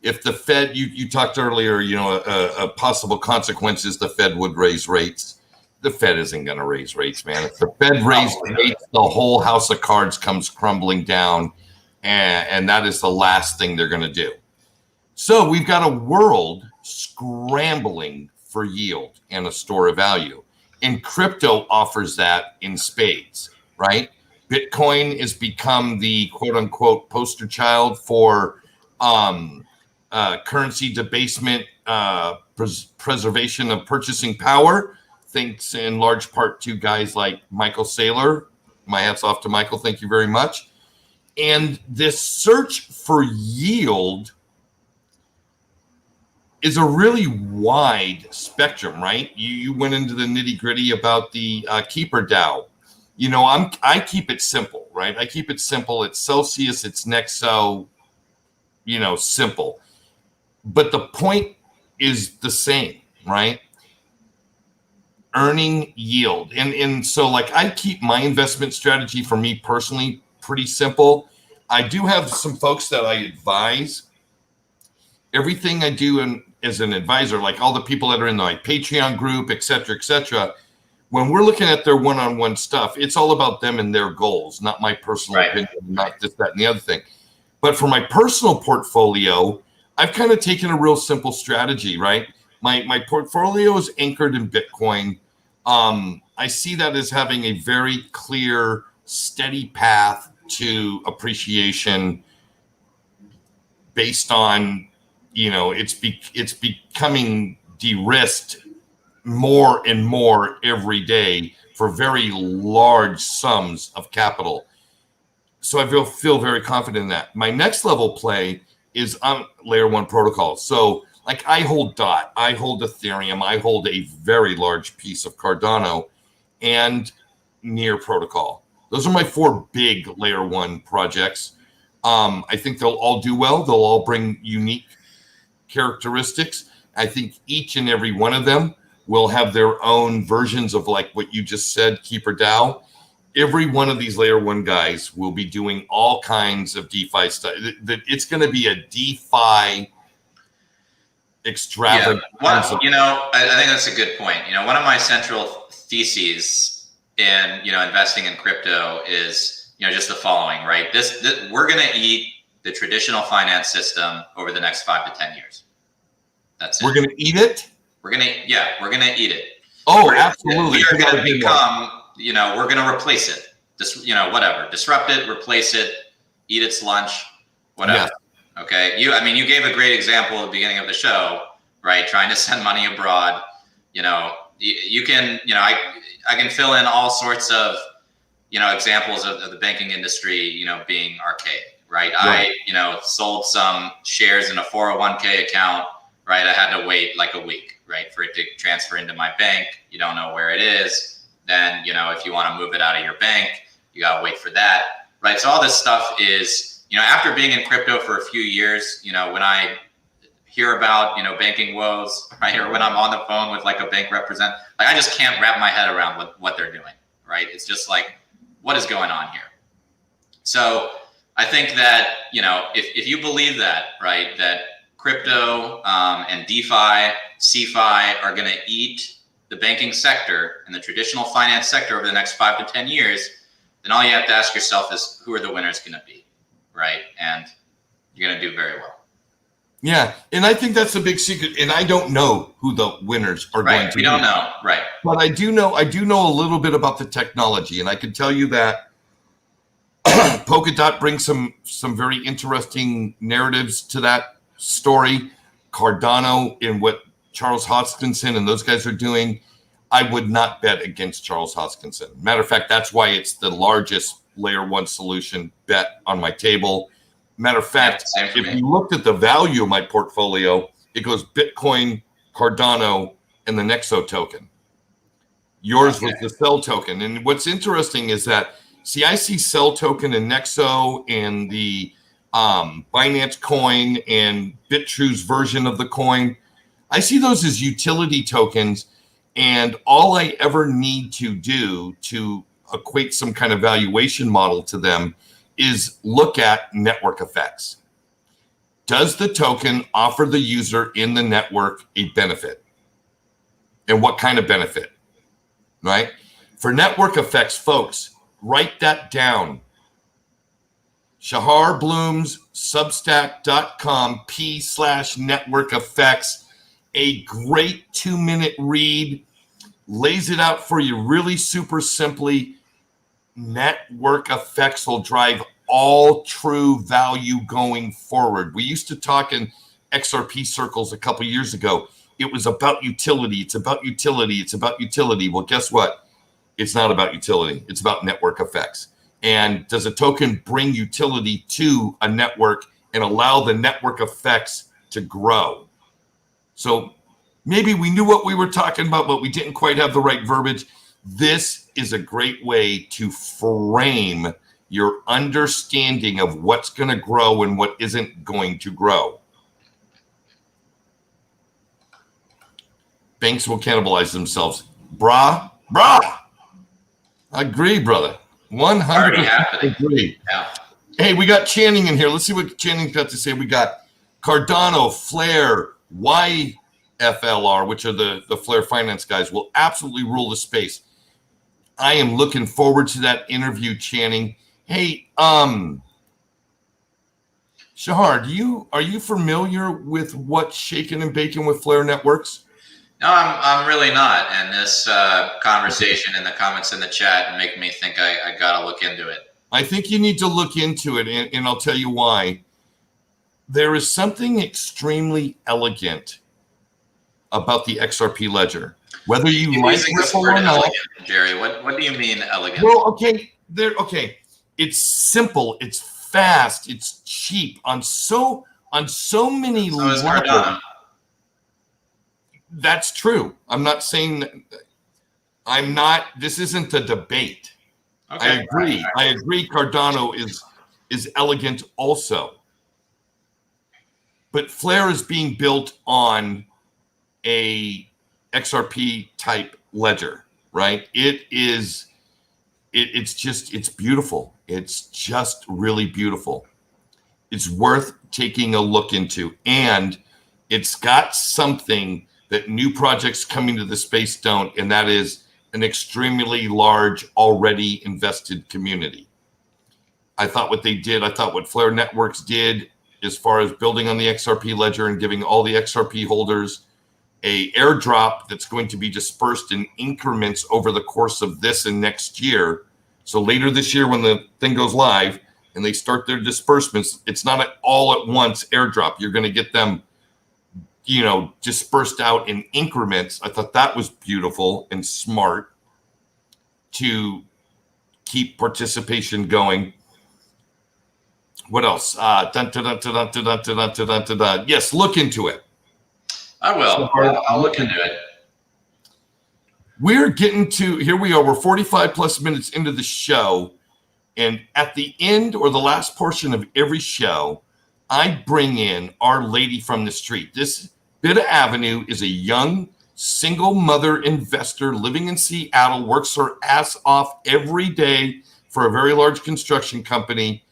Speaker 1: If the Fed, you talked earlier, you know, a possible consequence is the Fed would raise rates. The Fed isn't going to raise rates, man. If the Fed raised rates, the whole house of cards comes crumbling down, and that is the last thing they're going to do. So we've got a world scrambling for yield and a store of value. And crypto offers that in spades, right? Bitcoin has become the quote unquote poster child for currency debasement, preservation of purchasing power, thanks in large part to guys like Michael Saylor. My hat's off to Michael. Thank you very much. And this search for yield is a really wide spectrum, right? You went into the nitty gritty about the KeeperDAO. You know, I keep it simple, right? I keep it simple. It's Celcius, it's Nexo, you know, simple. But the point is the same, right? Earning yield. And so like I keep my investment strategy for me personally pretty simple. I do have some folks that I advise. Everything I do as an advisor, like all the people that are in my Patreon group, et cetera, when we're looking at their one-on-one stuff, it's all about them and their goals, not my personal opinion, not this, that, and the other thing. But for my personal portfolio, I've kind of taken a real simple strategy, right? My portfolio is anchored in Bitcoin. I see that as having a very clear, steady path to appreciation based on, it's becoming de-risked more and more every day for very large sums of capital. So I feel very confident in that. My next level play is on layer one protocol. So like I hold DOT, I hold Ethereum, I hold a very large piece of Cardano and Near protocol. Those are my 4 big layer one projects. I think they'll all do well. They'll all bring unique characteristics. I think each and every one of them will have their own versions of like what you just said, Keeper DAO. Every one of these layer one guys will be doing all kinds of DeFi stuff. It's going to be a DeFi extravagant.
Speaker 2: Yeah. I think that's a good point. One of my central theses in, investing in crypto is, just the following, right? This we're going to eat the traditional finance system over the next 5 to 10 years. That's it.
Speaker 1: We're going to eat it?
Speaker 2: We're going to eat it.
Speaker 1: Absolutely.
Speaker 2: We are going to become, we're going to replace it. Whatever. Disrupt it, replace it, eat its lunch, whatever. Yeah. Okay. You gave a great example at the beginning of the show, right? Trying to send money abroad. You can, I can fill in all sorts of, examples of the banking industry, being archaic, right? I sold some shares in a 401k account, right? I had to wait like a week, right, for it to transfer into my bank. You don't know where it is. Then, if you want to move it out of your bank, you got to wait for that, right? So all this stuff is, after being in crypto for a few years, when I hear about, banking woes, right, or when I'm on the phone with like a bank representative, like I just can't wrap my head around what they're doing, right? It's just like, what is going on here? So I think that, if you believe that, right, that crypto and DeFi, CeFi are going to eat the banking sector and the traditional finance sector over the next 5 to 10 years, then all you have to ask yourself is, who are the winners going to be, right? And you're going to do very well.
Speaker 1: Yeah, and I think that's a big secret. And I don't know who the winners are going to be.
Speaker 2: We don't know, right?
Speaker 1: But I do know a little bit about the technology, and I can tell you that Polkadot brings some very interesting narratives to that story. Cardano and what Charles Hoskinson and those guys are doing, I would not bet against Charles Hoskinson. Matter of fact, that's why it's the largest layer one solution bet on my table. Matter of fact, if you looked at the value of my portfolio, it goes Bitcoin, Cardano, and the Nexo token. Yours was the Cell token. And what's interesting is that, I see Cell token and Nexo and the Binance coin and Bitrue's version of the coin. I see those as utility tokens. And all I ever need to do to equate some kind of valuation model to them is look at network effects. Does the token offer the user in the network a benefit? And what kind of benefit, right? For network effects, folks, write that down. Shahar Bloom's substack.com p/network effects. A great 2-minute read, lays it out for you really super simply. Network effects will drive all true value going forward. We used to talk in XRP circles a couple years ago. It was about utility. It's about utility. It's about utility. Well, guess what? It's not about utility. It's about network effects. And does a token bring utility to a network and allow the network effects to grow? So maybe we knew what we were talking about, but we didn't quite have the right verbiage. This is a great way to frame your understanding of what's going to grow and what isn't going to grow. Banks will cannibalize themselves. Brah. I agree, brother. 100% agree.
Speaker 2: Yeah.
Speaker 1: Hey, we got Channing in here. Let's see what Channing's got to say. We got Cardano, Flare, YFLR, which are the Flare Finance guys, will absolutely rule the space. I am looking forward to that interview, Channing. Hey, Shahar, are you familiar with what's shaking and baking with Flare Networks?
Speaker 2: No, I'm really not. And this conversation in the comments in the chat make me think I gotta look into it.
Speaker 1: I think you need to look into it, and I'll tell you why. There is something extremely elegant about the XRP ledger. Whether you like Ripple or not,
Speaker 2: elegant, Jerry, what do you mean elegant?
Speaker 1: Well, okay, it's simple, it's fast, it's cheap on so many levels.
Speaker 2: Cardano.
Speaker 1: That's true. I'm not saying this isn't a debate. Okay. I agree. Right. I agree Cardano is elegant also. But Flare is being built on a XRP type ledger, right? It's beautiful. It's just really beautiful. It's worth taking a look into. And it's got something that new projects coming to the space don't, and that is an extremely large, already invested community. I thought what Flare Networks did as far as building on the XRP ledger and giving all the XRP holders a airdrop that's going to be dispersed in increments over the course of this and next year. So later this year when the thing goes live and they start their disbursements, it's not an all at once airdrop. You're going to get them, dispersed out in increments. I thought that was beautiful and smart to keep participation going. What else? Yes, look into it.
Speaker 2: I will. I'll look into it.
Speaker 1: We're getting to, here we are, we're 45 plus minutes into the show. And at the end or the last portion of every show, I bring in Our Lady from the Street. This Bita Avenue is a young single mother investor living in Seattle, works her ass off every day for a very large construction company.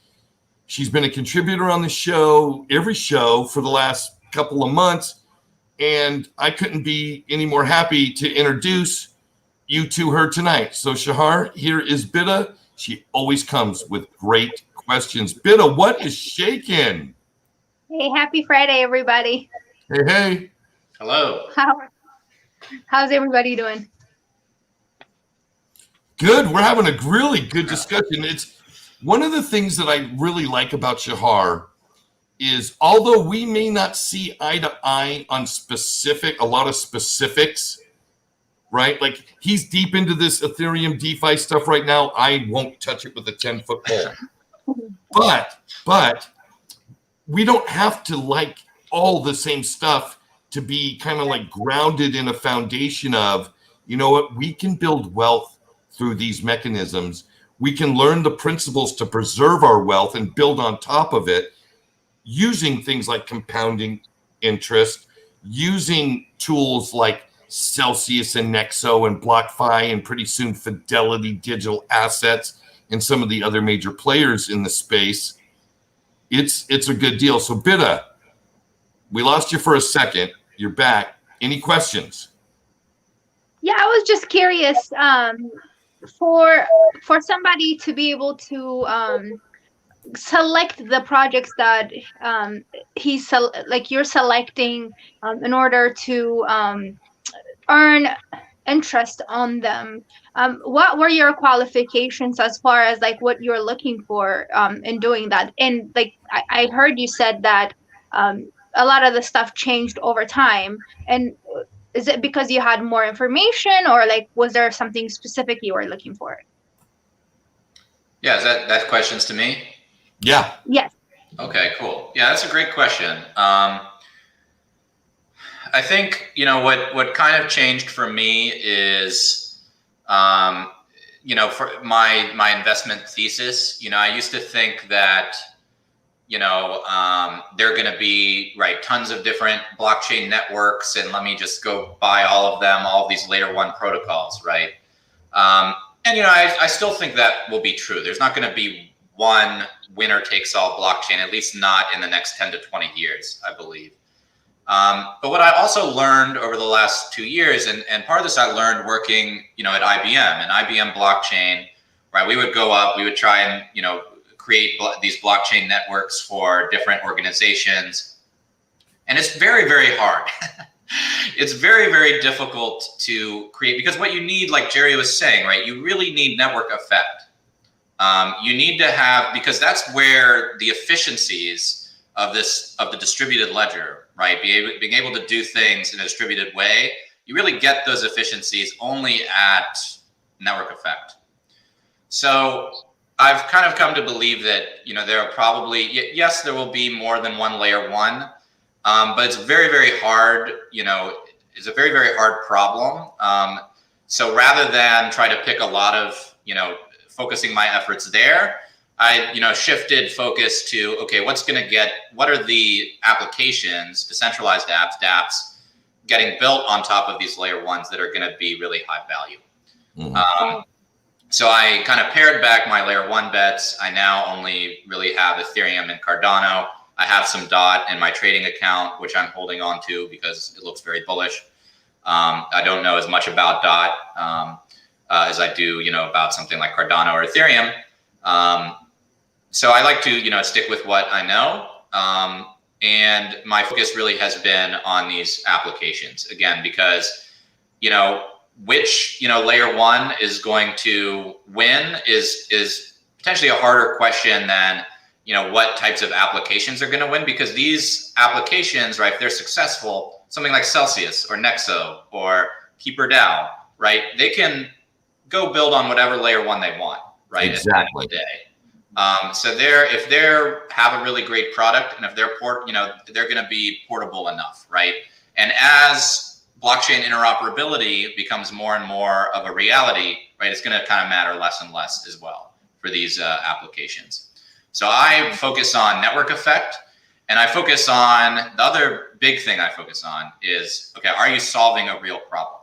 Speaker 1: She's been a contributor on the show, every show for the last couple of months. And I couldn't be any more happy to introduce you to her tonight. So Shahar, here is Bita. She always comes with great questions. Bita, what is shaking?
Speaker 3: Hey, happy Friday, everybody.
Speaker 1: Hey.
Speaker 2: Hello.
Speaker 3: How's everybody doing?
Speaker 1: Good. We're having a really good discussion. It's one of the things that I really like about Shahar is, although we may not see eye to eye on a lot of specifics, right? Like he's deep into this Ethereum DeFi stuff right now. I won't touch it with a 10-foot pole. But we don't have to like all the same stuff to be kind of like grounded in a foundation of, you know what, we can build wealth through these mechanisms. We can learn the principles to preserve our wealth and build on top of it using things like compounding interest, using tools like Celcius and Nexo and BlockFi and pretty soon Fidelity Digital Assets and some of the other major players in the space. It's a good deal. So Bita, we lost you for a second. You're back. Any questions?
Speaker 3: Yeah, I was just curious. For somebody to be able to select the projects that you're selecting in order to earn interest on them, what were your qualifications as far as like what you're looking for in doing that? And like I heard you said that a lot of the stuff changed over time, and is it because you had more information, or like was there something specific you were looking for?
Speaker 2: Yeah, is that questions to me?
Speaker 1: Yeah.
Speaker 3: Yes.
Speaker 2: Okay, cool. Yeah, that's a great question. I think, what kind of changed for me is, for my investment thesis, I used to think that, there are going to be tons of different blockchain networks, and let me just go buy all of them, all of these layer one protocols, right? And I still think that will be true. There's not going to be one winner takes all blockchain, at least not in the next 10 to 20 years, I believe. But what I also learned over the last 2 years, and part of this I learned working, at IBM and IBM blockchain, right? We would go up, we would try and, create these blockchain networks for different organizations. And it's very, very hard. It's very, very difficult to create, because what you need, like Jerry was saying, right? You really need network effect. You need to have, because that's where the efficiencies of the distributed ledger, right? Being able to do things in a distributed way, you really get those efficiencies only at network effect. So I've kind of come to believe that, there are probably, yes, there will be more than one layer one, but it's very, very hard, it's a very, very hard problem. So rather than try to pick a lot of, focusing my efforts there, I, shifted focus to, okay, what are the applications, decentralized apps, dApps, getting built on top of these layer ones that are going to be really high value. Mm-hmm. So I kind of pared back my layer one bets. I now only really have Ethereum and Cardano. I have some DOT in my trading account, which I'm holding on to because it looks very bullish. I don't know as much about DOT as I do, about something like Cardano or Ethereum. So I like to, stick with what I know. And my focus really has been on these applications, again, because, which, layer one is going to win is potentially a harder question than, what types of applications are going to win, because these applications, right, if they're successful, something like Celcius or Nexo or Keeper DAO, right, they can go build on whatever layer one they want, right?
Speaker 1: Exactly.
Speaker 2: At the end of the day. So if they have a really great product, and if they're they're going to be portable enough, right? And as blockchain interoperability becomes more and more of a reality, right, it's going to kind of matter less and less as well for these applications. So I focus on network effect, and I focus on, the other big thing I focus on is, okay, are you solving a real problem,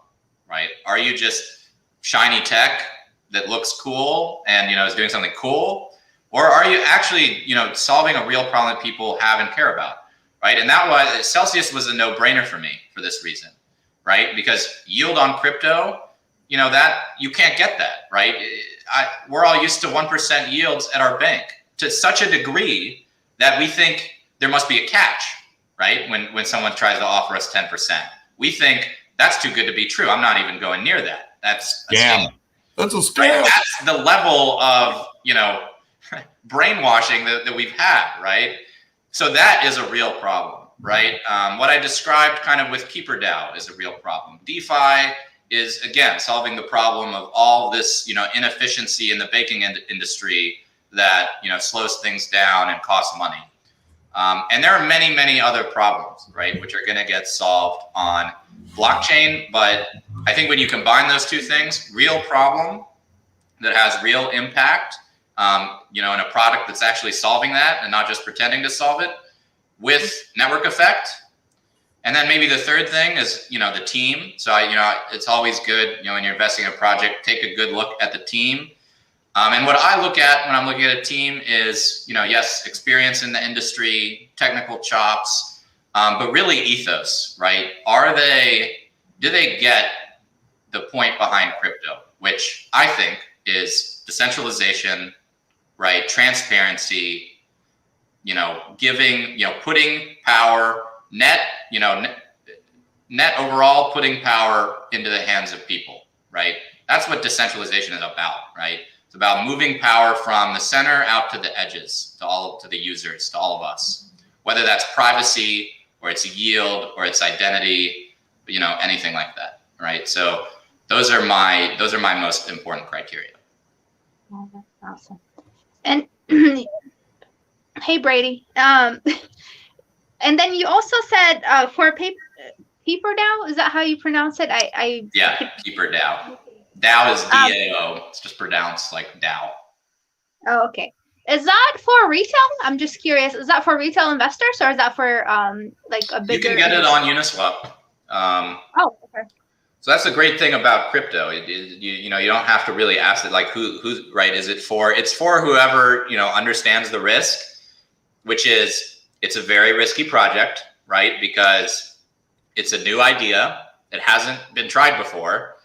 Speaker 2: right? Are you just shiny tech that looks cool and, is doing something cool? Or are you actually, solving a real problem that people have and care about, right? And that was, Celcius was a no-brainer for me for this reason, right? Because yield on crypto, that you can't get that, right? We're all used to 1% yields at our bank to such a degree that we think there must be a catch, right? When someone tries to offer us 10%, we think that's too good to be true. I'm not even going near that. That's a scam.
Speaker 1: That's a scam.
Speaker 2: Right? That's the level of, brainwashing that we've had, right? So that is a real problem, right? What I described kind of with Keeper DAO is a real problem. DeFi is, again, solving the problem of all this, inefficiency in the banking industry that, slows things down and costs money. And there are many, many other problems, right, which are going to get solved on blockchain. But I think when you combine those two things, real problem that has real impact, in a product that's actually solving that and not just pretending to solve it, with network effect. And then maybe the third thing is, the team. So, it's always good, when you're investing in a project, take a good look at the team. And what I look at when I'm looking at a team is, yes, experience in the industry, technical chops, but really ethos, right? Do they get the point behind crypto, which I think is decentralization, right? Transparency, giving, putting power, net overall, putting power into the hands of people, right? That's what decentralization is about, right? It's about moving power from the center out to the edges, to the users, to all of us, whether that's privacy or it's yield or it's identity, anything like that, right? So those are my most important criteria.
Speaker 3: Oh, that's awesome. And hey, Brady. And then you also said for Keeper DAO, is that how you pronounce it?
Speaker 2: Yeah, Keeper DAO. DAO is DAO. It's just pronounced like DAO.
Speaker 3: Oh, okay. Is that for retail? I'm just curious. Is that for retail investors, or is that for like a bigger?
Speaker 2: You can get it on Uniswap.
Speaker 3: Oh, okay.
Speaker 2: So that's the great thing about crypto. You don't have to really ask it like who's right. It's for whoever understands the risk, which is it's a very risky project, right? Because it's a new idea. It hasn't been tried before,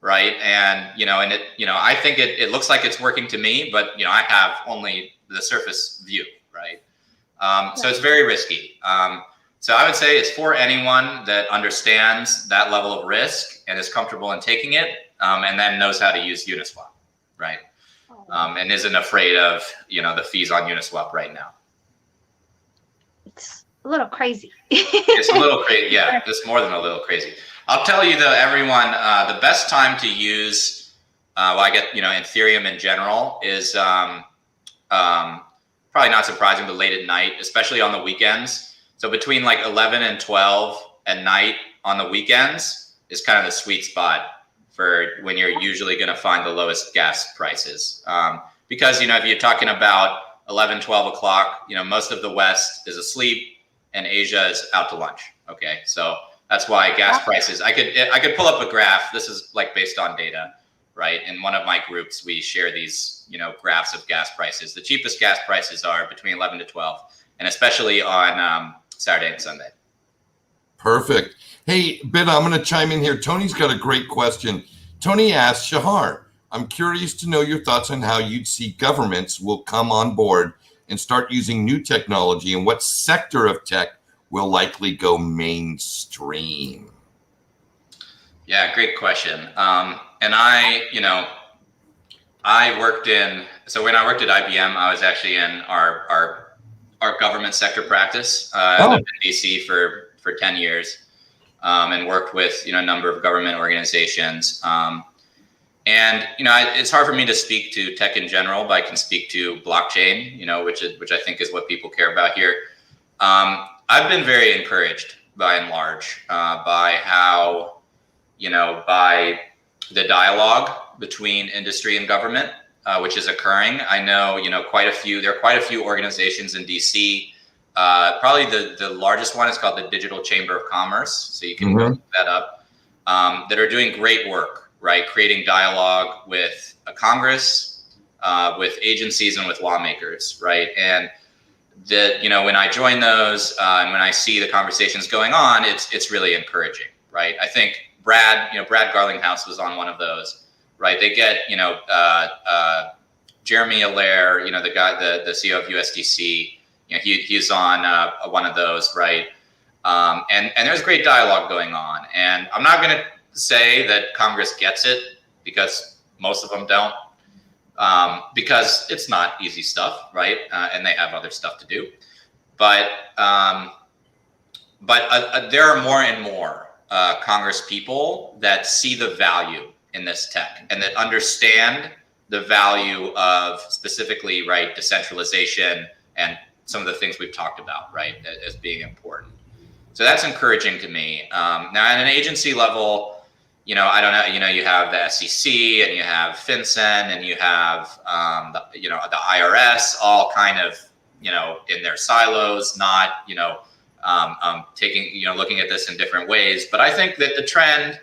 Speaker 2: right? And I think it looks like it's working to me, but I have only the surface view, right? So it's very risky. So I would say it's for anyone that understands that level of risk and is comfortable in taking it, and then knows how to use Uniswap, right? And isn't afraid of the fees on Uniswap right now.
Speaker 3: It's a little crazy.
Speaker 2: It's a little crazy. Yeah, it's more than a little crazy. I'll tell you though, everyone, the best time to use, Ethereum in general is probably not surprising, but late at night, especially on the weekends. So between like 11 and 12 at night on the weekends is kind of the sweet spot for when you're usually going to find the lowest gas prices. Because, if you're talking about 11, 12 o'clock, most of the West is asleep and Asia is out to lunch. Okay. So that's why gas prices, I could pull up a graph. This is like based on data, right? In one of my groups, we share these, graphs of gas prices. The cheapest gas prices are between 11 to 12, and especially on Saturday and Sunday.
Speaker 1: Perfect. Hey, Ben, I'm going to chime in here. Tony's got a great question. Tony asks, Shahar, I'm curious to know your thoughts on how you'd see governments will come on board and start using new technology, and what sector of tech will likely go mainstream?
Speaker 2: Yeah, great question. And I worked so when I worked at IBM, I was actually in our government sector practice. I lived in DC for 10 years and worked with, a number of government organizations. It's hard for me to speak to tech in general, but I can speak to blockchain, which I think is what people care about here. I've been very encouraged by and large by how, by the dialogue between industry and government, which is occurring. I know, there are quite a few organizations in DC. Probably the largest one is called the Digital Chamber of Commerce. So you can look that up, that are doing great work, right? Creating dialogue with Congress, with agencies and with lawmakers, right? And that, when I join those and when I see the conversations going on, it's really encouraging, right? I think Brad Garlinghouse was on one of those, right? They get, Jeremy Allaire, the guy, the CEO of USDC, he's on one of those, right? And there's great dialogue going on. And I'm not going to say that Congress gets it, because most of them don't. Because it's not easy stuff, right? And they have other stuff to do. But there are more and more Congress people that see the value in this tech and that understand the value of specifically, right, decentralization and some of the things we've talked about, right, as being important. So that's encouraging to me. Now, at an agency level, I don't know, you have the SEC and you have FinCEN and you have, the IRS, all kind of, in their silos, not, taking, looking at this in different ways. But I think that the trend,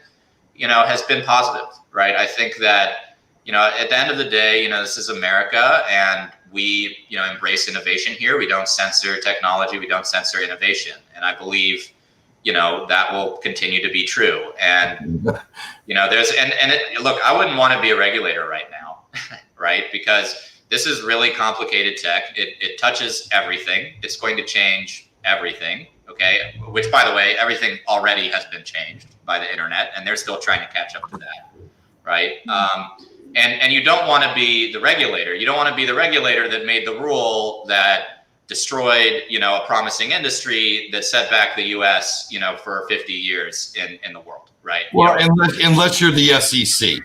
Speaker 2: has been positive, right? I think that, at the end of the day, this is America, and we, embrace innovation here. We don't censor technology. We don't censor innovation. And I believe, that will continue to be true. And, look, I wouldn't want to be a regulator right now, right? Because this is really complicated tech. It touches everything. It's going to change everything. Okay. Which, by the way, everything already has been changed by the internet, and they're still trying to catch up to that. Right. And you don't want to be the regulator. You don't want to be the regulator that made the rule that destroyed, a promising industry that set back the U.S., for 50 years in the world, right?
Speaker 1: Well, unless you're the SEC.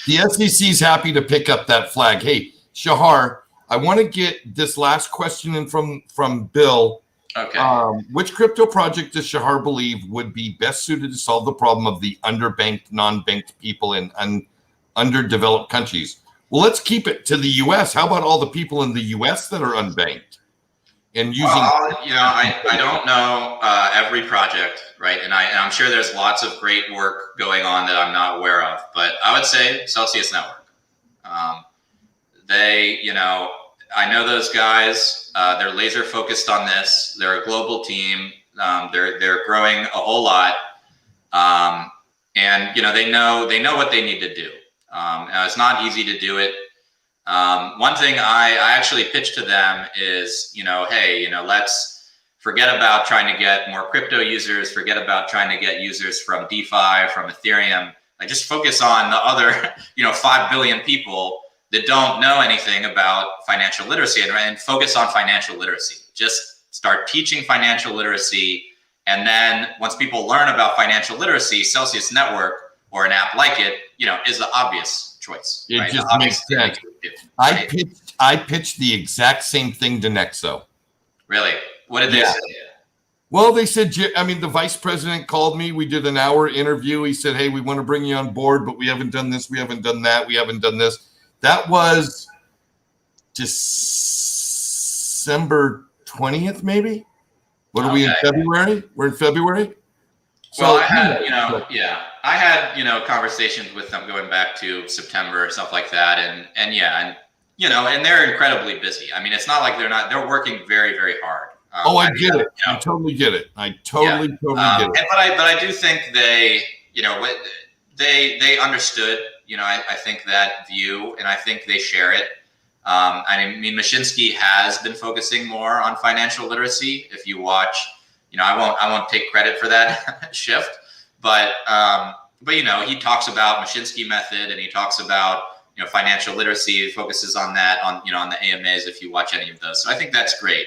Speaker 1: The SEC is happy to pick up that flag. Hey, Shahar, I want to get this last question in from Bill.
Speaker 2: Okay.
Speaker 1: Which crypto project does Shahar believe would be best suited to solve the problem of the underbanked, non-banked people in underdeveloped countries? Well, let's keep it to the U.S. How about all the people in the U.S. that are unbanked and using?
Speaker 2: I don't know every project, right? And I'm sure there's lots of great work going on that I'm not aware of. But I would say Celcius Network. I know those guys. They're laser focused on this. They're a global team. They're growing a whole lot, and they know what they need to do. Now it's not easy to do it. One thing I actually pitched to them is, hey, let's forget about trying to get more crypto users, forget about trying to get users from DeFi, from Ethereum. I just focus on the other, 5 billion people that don't know anything about financial literacy, and focus on financial literacy. Just start teaching financial literacy. And then once people learn about financial literacy, Celcius Network or an app like it, is the obvious choice.
Speaker 1: It
Speaker 2: right?
Speaker 1: just makes sense.
Speaker 2: Right?
Speaker 1: I pitched the exact same thing to Nexo.
Speaker 2: Really? What did they say?
Speaker 1: Well, they said, the vice president called me. We did an hour interview. He said, hey, we want to bring you on board, but we haven't done this. We haven't done that. We haven't done this. That was December 20th, maybe? What are we in February? We're in February.
Speaker 2: So I had, I had, conversations with them going back to September, stuff like that. And they're incredibly busy. I mean, it's not like they're working very, very hard.
Speaker 1: I get it. I totally get it. I totally get it.
Speaker 2: But I do think they understood, I think that view, and I think they share it. I mean, Mashinsky has been focusing more on financial literacy. If you watch, I won't take credit for that shift, but he talks about Mashinsky method, and he talks about financial literacy. He focuses on that on the AMAs if you watch any of those. So I think that's great.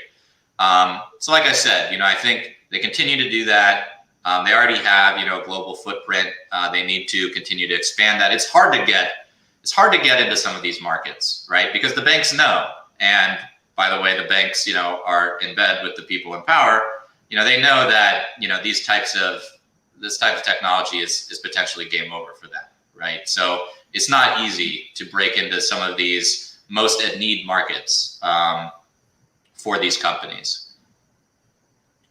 Speaker 2: So like I said, I think they continue to do that. They already have a global footprint. They need to continue to expand that. It's hard to get into some of these markets, right? Because the banks know. And by the way, the banks, are in bed with the people in power. They know that, this type of technology is potentially game over for them, right? So it's not easy to break into some of these most at need markets for these companies.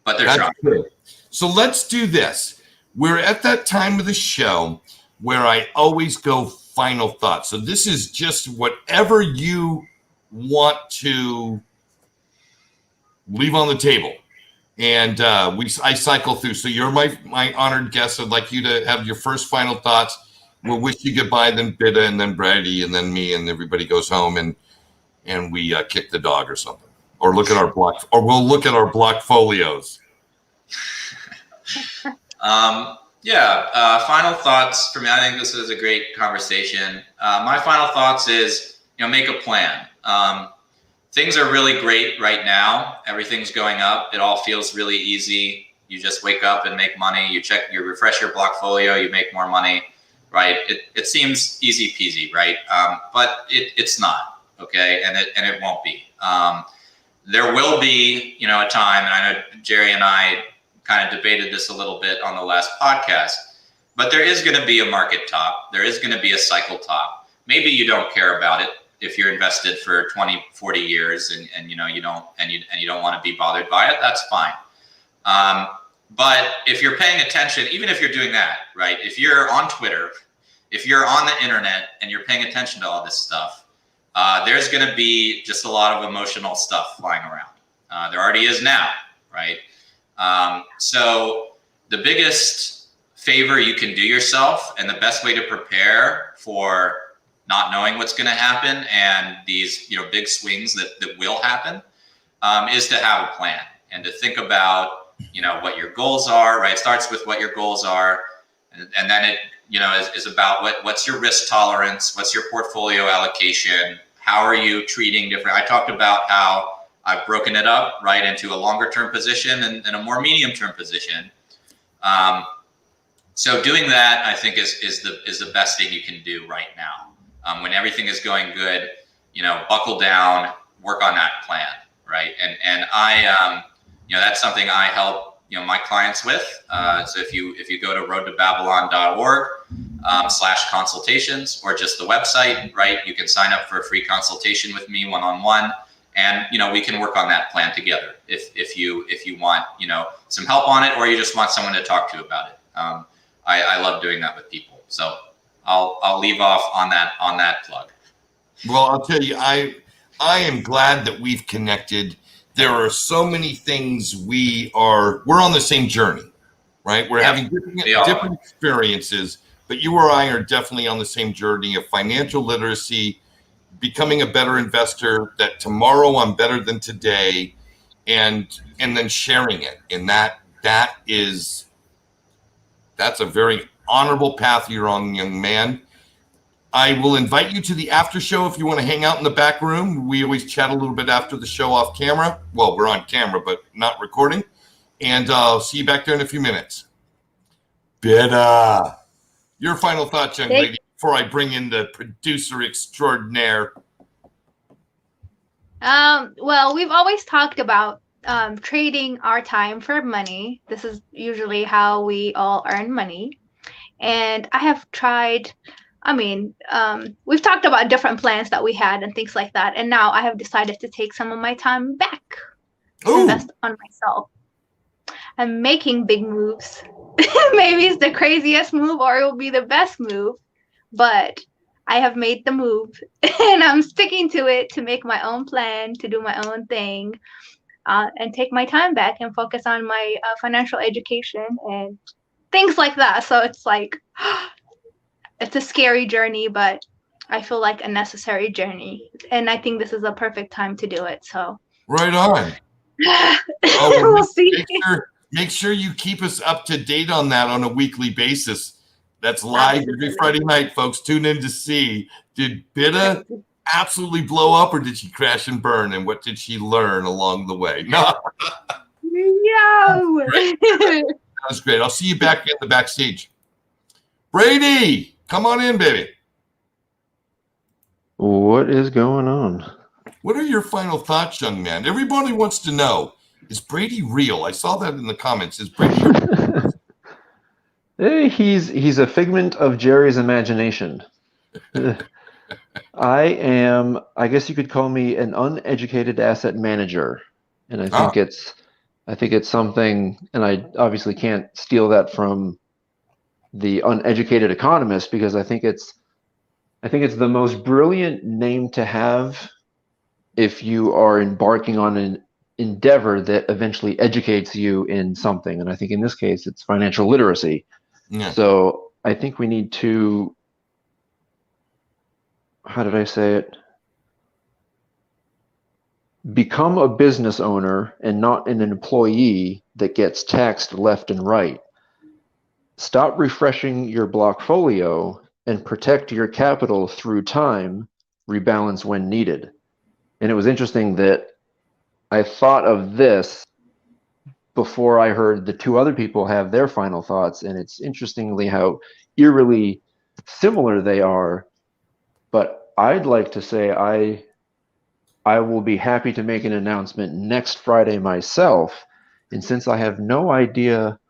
Speaker 2: But they're trying.
Speaker 1: True. So let's do this. We're at that time of the show where I always go final thoughts. So this is just whatever you want to leave on the table. And I cycle through. So you're my honored guest. I'd like you to have your first final thoughts. We'll wish you goodbye, then Bida, and then Brady, and then me, and everybody goes home and we kick the dog or something. Or we'll look at our block folios.
Speaker 2: Final thoughts for me. I think this is a great conversation. My final thoughts is, make a plan. Things are really great right now. Everything's going up. It all feels really easy. You just wake up and make money. You refresh your blockfolio, you make more money, right? It seems easy peasy, right? But it's not, okay? And it won't be. There will be, a time, and I know Jerry and I kind of debated this a little bit on the last podcast, but there is going to be a market top. There is going to be a cycle top. Maybe you don't care about it if you're invested for 20, 40 years and you don't want to be bothered by it. That's fine. But if you're paying attention, even if you're doing that, right? If you're on Twitter, if you're on the internet and you're paying attention to all this stuff, there's going to be just a lot of emotional stuff flying around. There already is now, right? So the biggest favor you can do yourself and the best way to prepare for not knowing what's going to happen and these big swings that will happen is to have a plan and to think about what your goals are, right? It starts with what your goals are, and then it is about what's your risk tolerance, what's your portfolio allocation, how are you treating different. I talked about how I've broken it up right into a longer term position and a more medium term position. So doing that, I think is the best thing you can do right now. When everything is going good, buckle down, work on that plan, right? And I, that's something I help my clients with. So if you go to roadtobabylon.org /consultations or just the website, right, you can sign up for a free consultation with me one-on-one, and we can work on that plan together if you want some help on it, or you just want someone to talk to about it. I love doing that with people. So I'll leave off on that plug.
Speaker 1: Well, I'll tell you, I am glad that we've connected, there are so many things we're on the same journey, right? We're having different experiences, but you or I are definitely on the same journey of financial literacy, becoming a better investor, that tomorrow I'm better than today, and then sharing it. And that's a very honorable path you're on, young man. I will invite you to the after show if you want to hang out in the back room. We always chat a little bit after the show off camera. Well, we're on camera, but not recording. And I'll see you back there in a few minutes. Bitter. Your final thoughts, young lady, before I bring in the producer extraordinaire.
Speaker 3: Well, we've always talked about trading our time for money. This is usually how we all earn money. And I have tried, we've talked about different plans that we had and things like that. And now I have decided to take some of my time back to invest on myself. I'm making big moves. Maybe it's the craziest move or it will be the best move, but I have made the move and I'm sticking to it to make my own plan, to do my own thing, and take my time back and focus on my financial education and things like that. So it's like, it's a scary journey, but I feel like a necessary journey. And I think this is a perfect time to do it. So
Speaker 1: right on.
Speaker 3: We'll see.
Speaker 1: Make sure you keep us up to date on that on a weekly basis. That's live every Friday night, folks. Tune in to see, did Bitta absolutely blow up or did she crash and burn? And what did she learn along the way? No. That was great. I'll see you back in the backstage. Brady, come on in, baby.
Speaker 4: What is going on?
Speaker 1: What are your final thoughts, young man? Everybody wants to know, is Brady real? I saw that in the comments. Is Brady real?
Speaker 4: He's a figment of Jerry's imagination. I guess you could call me an uneducated asset manager. And I think it's something, and I obviously can't steal that from the uneducated economist, because I think it's the most brilliant name to have if you are embarking on an endeavor that eventually educates you in something. And I think in this case, it's financial literacy. Yeah. So I think we need to, how did I say it? Become a business owner and not an employee that gets taxed left and right. Stop refreshing your blockfolio and protect your capital through time, rebalance when needed. And it was interesting that I thought of this before I heard the two other people have their final thoughts, and it's interestingly how eerily similar they are. But I'd like to say I will be happy to make an announcement next Friday myself, and since I have no idea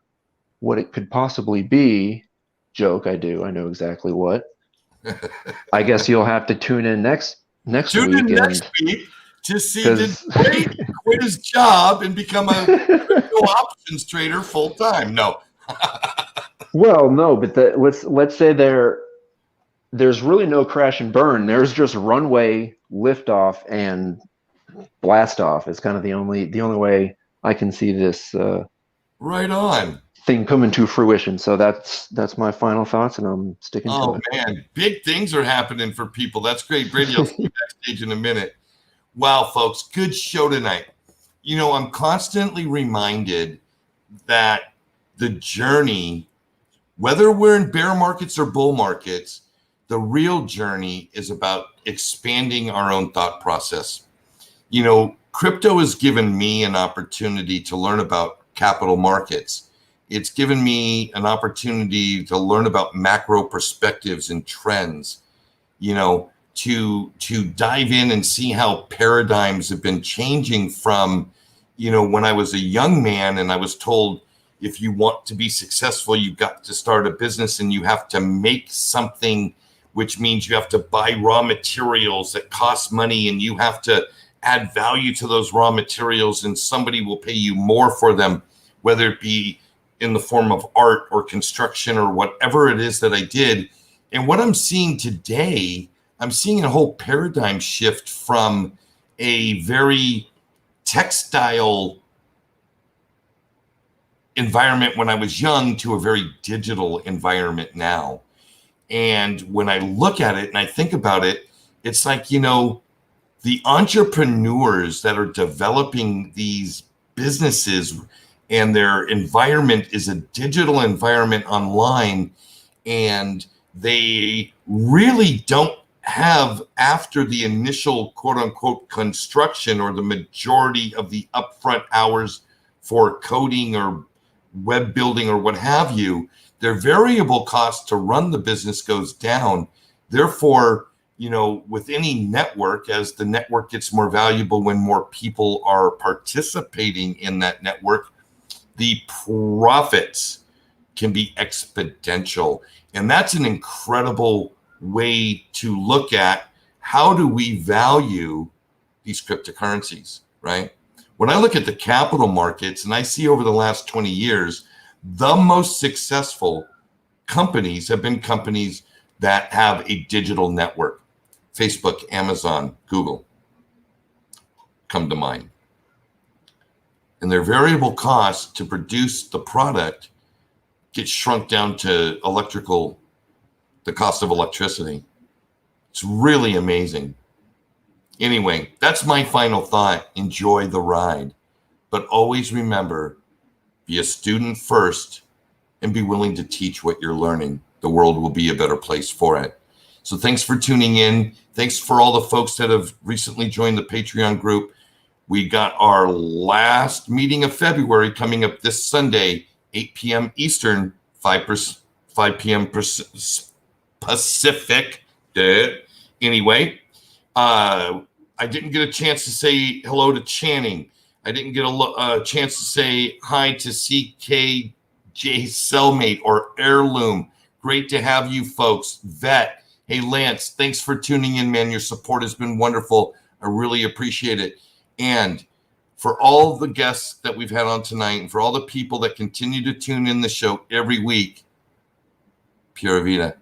Speaker 4: what it could possibly be, joke, I know exactly what. I guess you'll have to tune in next week.
Speaker 1: To see did Brady quit his job and become a crypto options trader full time. No.
Speaker 4: Well, no, but let's say there's really no crash and burn. There's just runway, liftoff, and blast off. It's kind of the only way I can see this
Speaker 1: right on
Speaker 4: thing coming to fruition. So that's my final thoughts, and I'm sticking to it.
Speaker 1: Oh man, big things are happening for people. That's great. Brady, I'll see you backstage in a minute. Wow, folks, good show tonight. You know, I'm constantly reminded that the journey, whether we're in bear markets or bull markets, the real journey is about expanding our own thought process. You know, crypto has given me an opportunity to learn about capital markets. It's given me an opportunity to learn about macro perspectives and trends, you know, to dive in and see how paradigms have been changing from, you know, when I was a young man and I was told, if you want to be successful, you've got to start a business and you have to make something, which means you have to buy raw materials that cost money and you have to add value to those raw materials and somebody will pay you more for them, whether it be in the form of art or construction or whatever it is that I did. And what I'm seeing today, I'm seeing a whole paradigm shift from a very textile environment when I was young to a very digital environment now. And when I look at it and I think about it, it's like, you know, the entrepreneurs that are developing these businesses and their environment is a digital environment online, and they really don't have, after the initial quote unquote construction or the majority of the upfront hours for coding or web building or what have you, their variable cost to run the business goes down. Therefore, you know, with any network, as the network gets more valuable when more people are participating in that network, the profits can be exponential. And that's an incredible way to look at how do we value these cryptocurrencies, right? When I look at the capital markets and I see over the last 20 years, the most successful companies have been companies that have a digital network. Facebook, Amazon, Google come to mind. And their variable cost to produce the product gets shrunk down to the cost of electricity. It's really amazing. Anyway, that's my final thought. Enjoy the ride. But always remember, be a student first and be willing to teach what you're learning. The world will be a better place for it. So thanks for tuning in. Thanks for all the folks that have recently joined the Patreon group. We got our last meeting of February coming up this Sunday, 8 p.m. Eastern, 5 p.m. Pacific. Anyway, I didn't get a chance to say hello to Channing. I didn't get a chance to say hi to CKJ Cellmate or Heirloom. Great to have you folks. Vet. Hey, Lance, thanks for tuning in, man. Your support has been wonderful. I really appreciate it. And for all the guests that we've had on tonight and for all the people that continue to tune in the show every week, Pura Vida.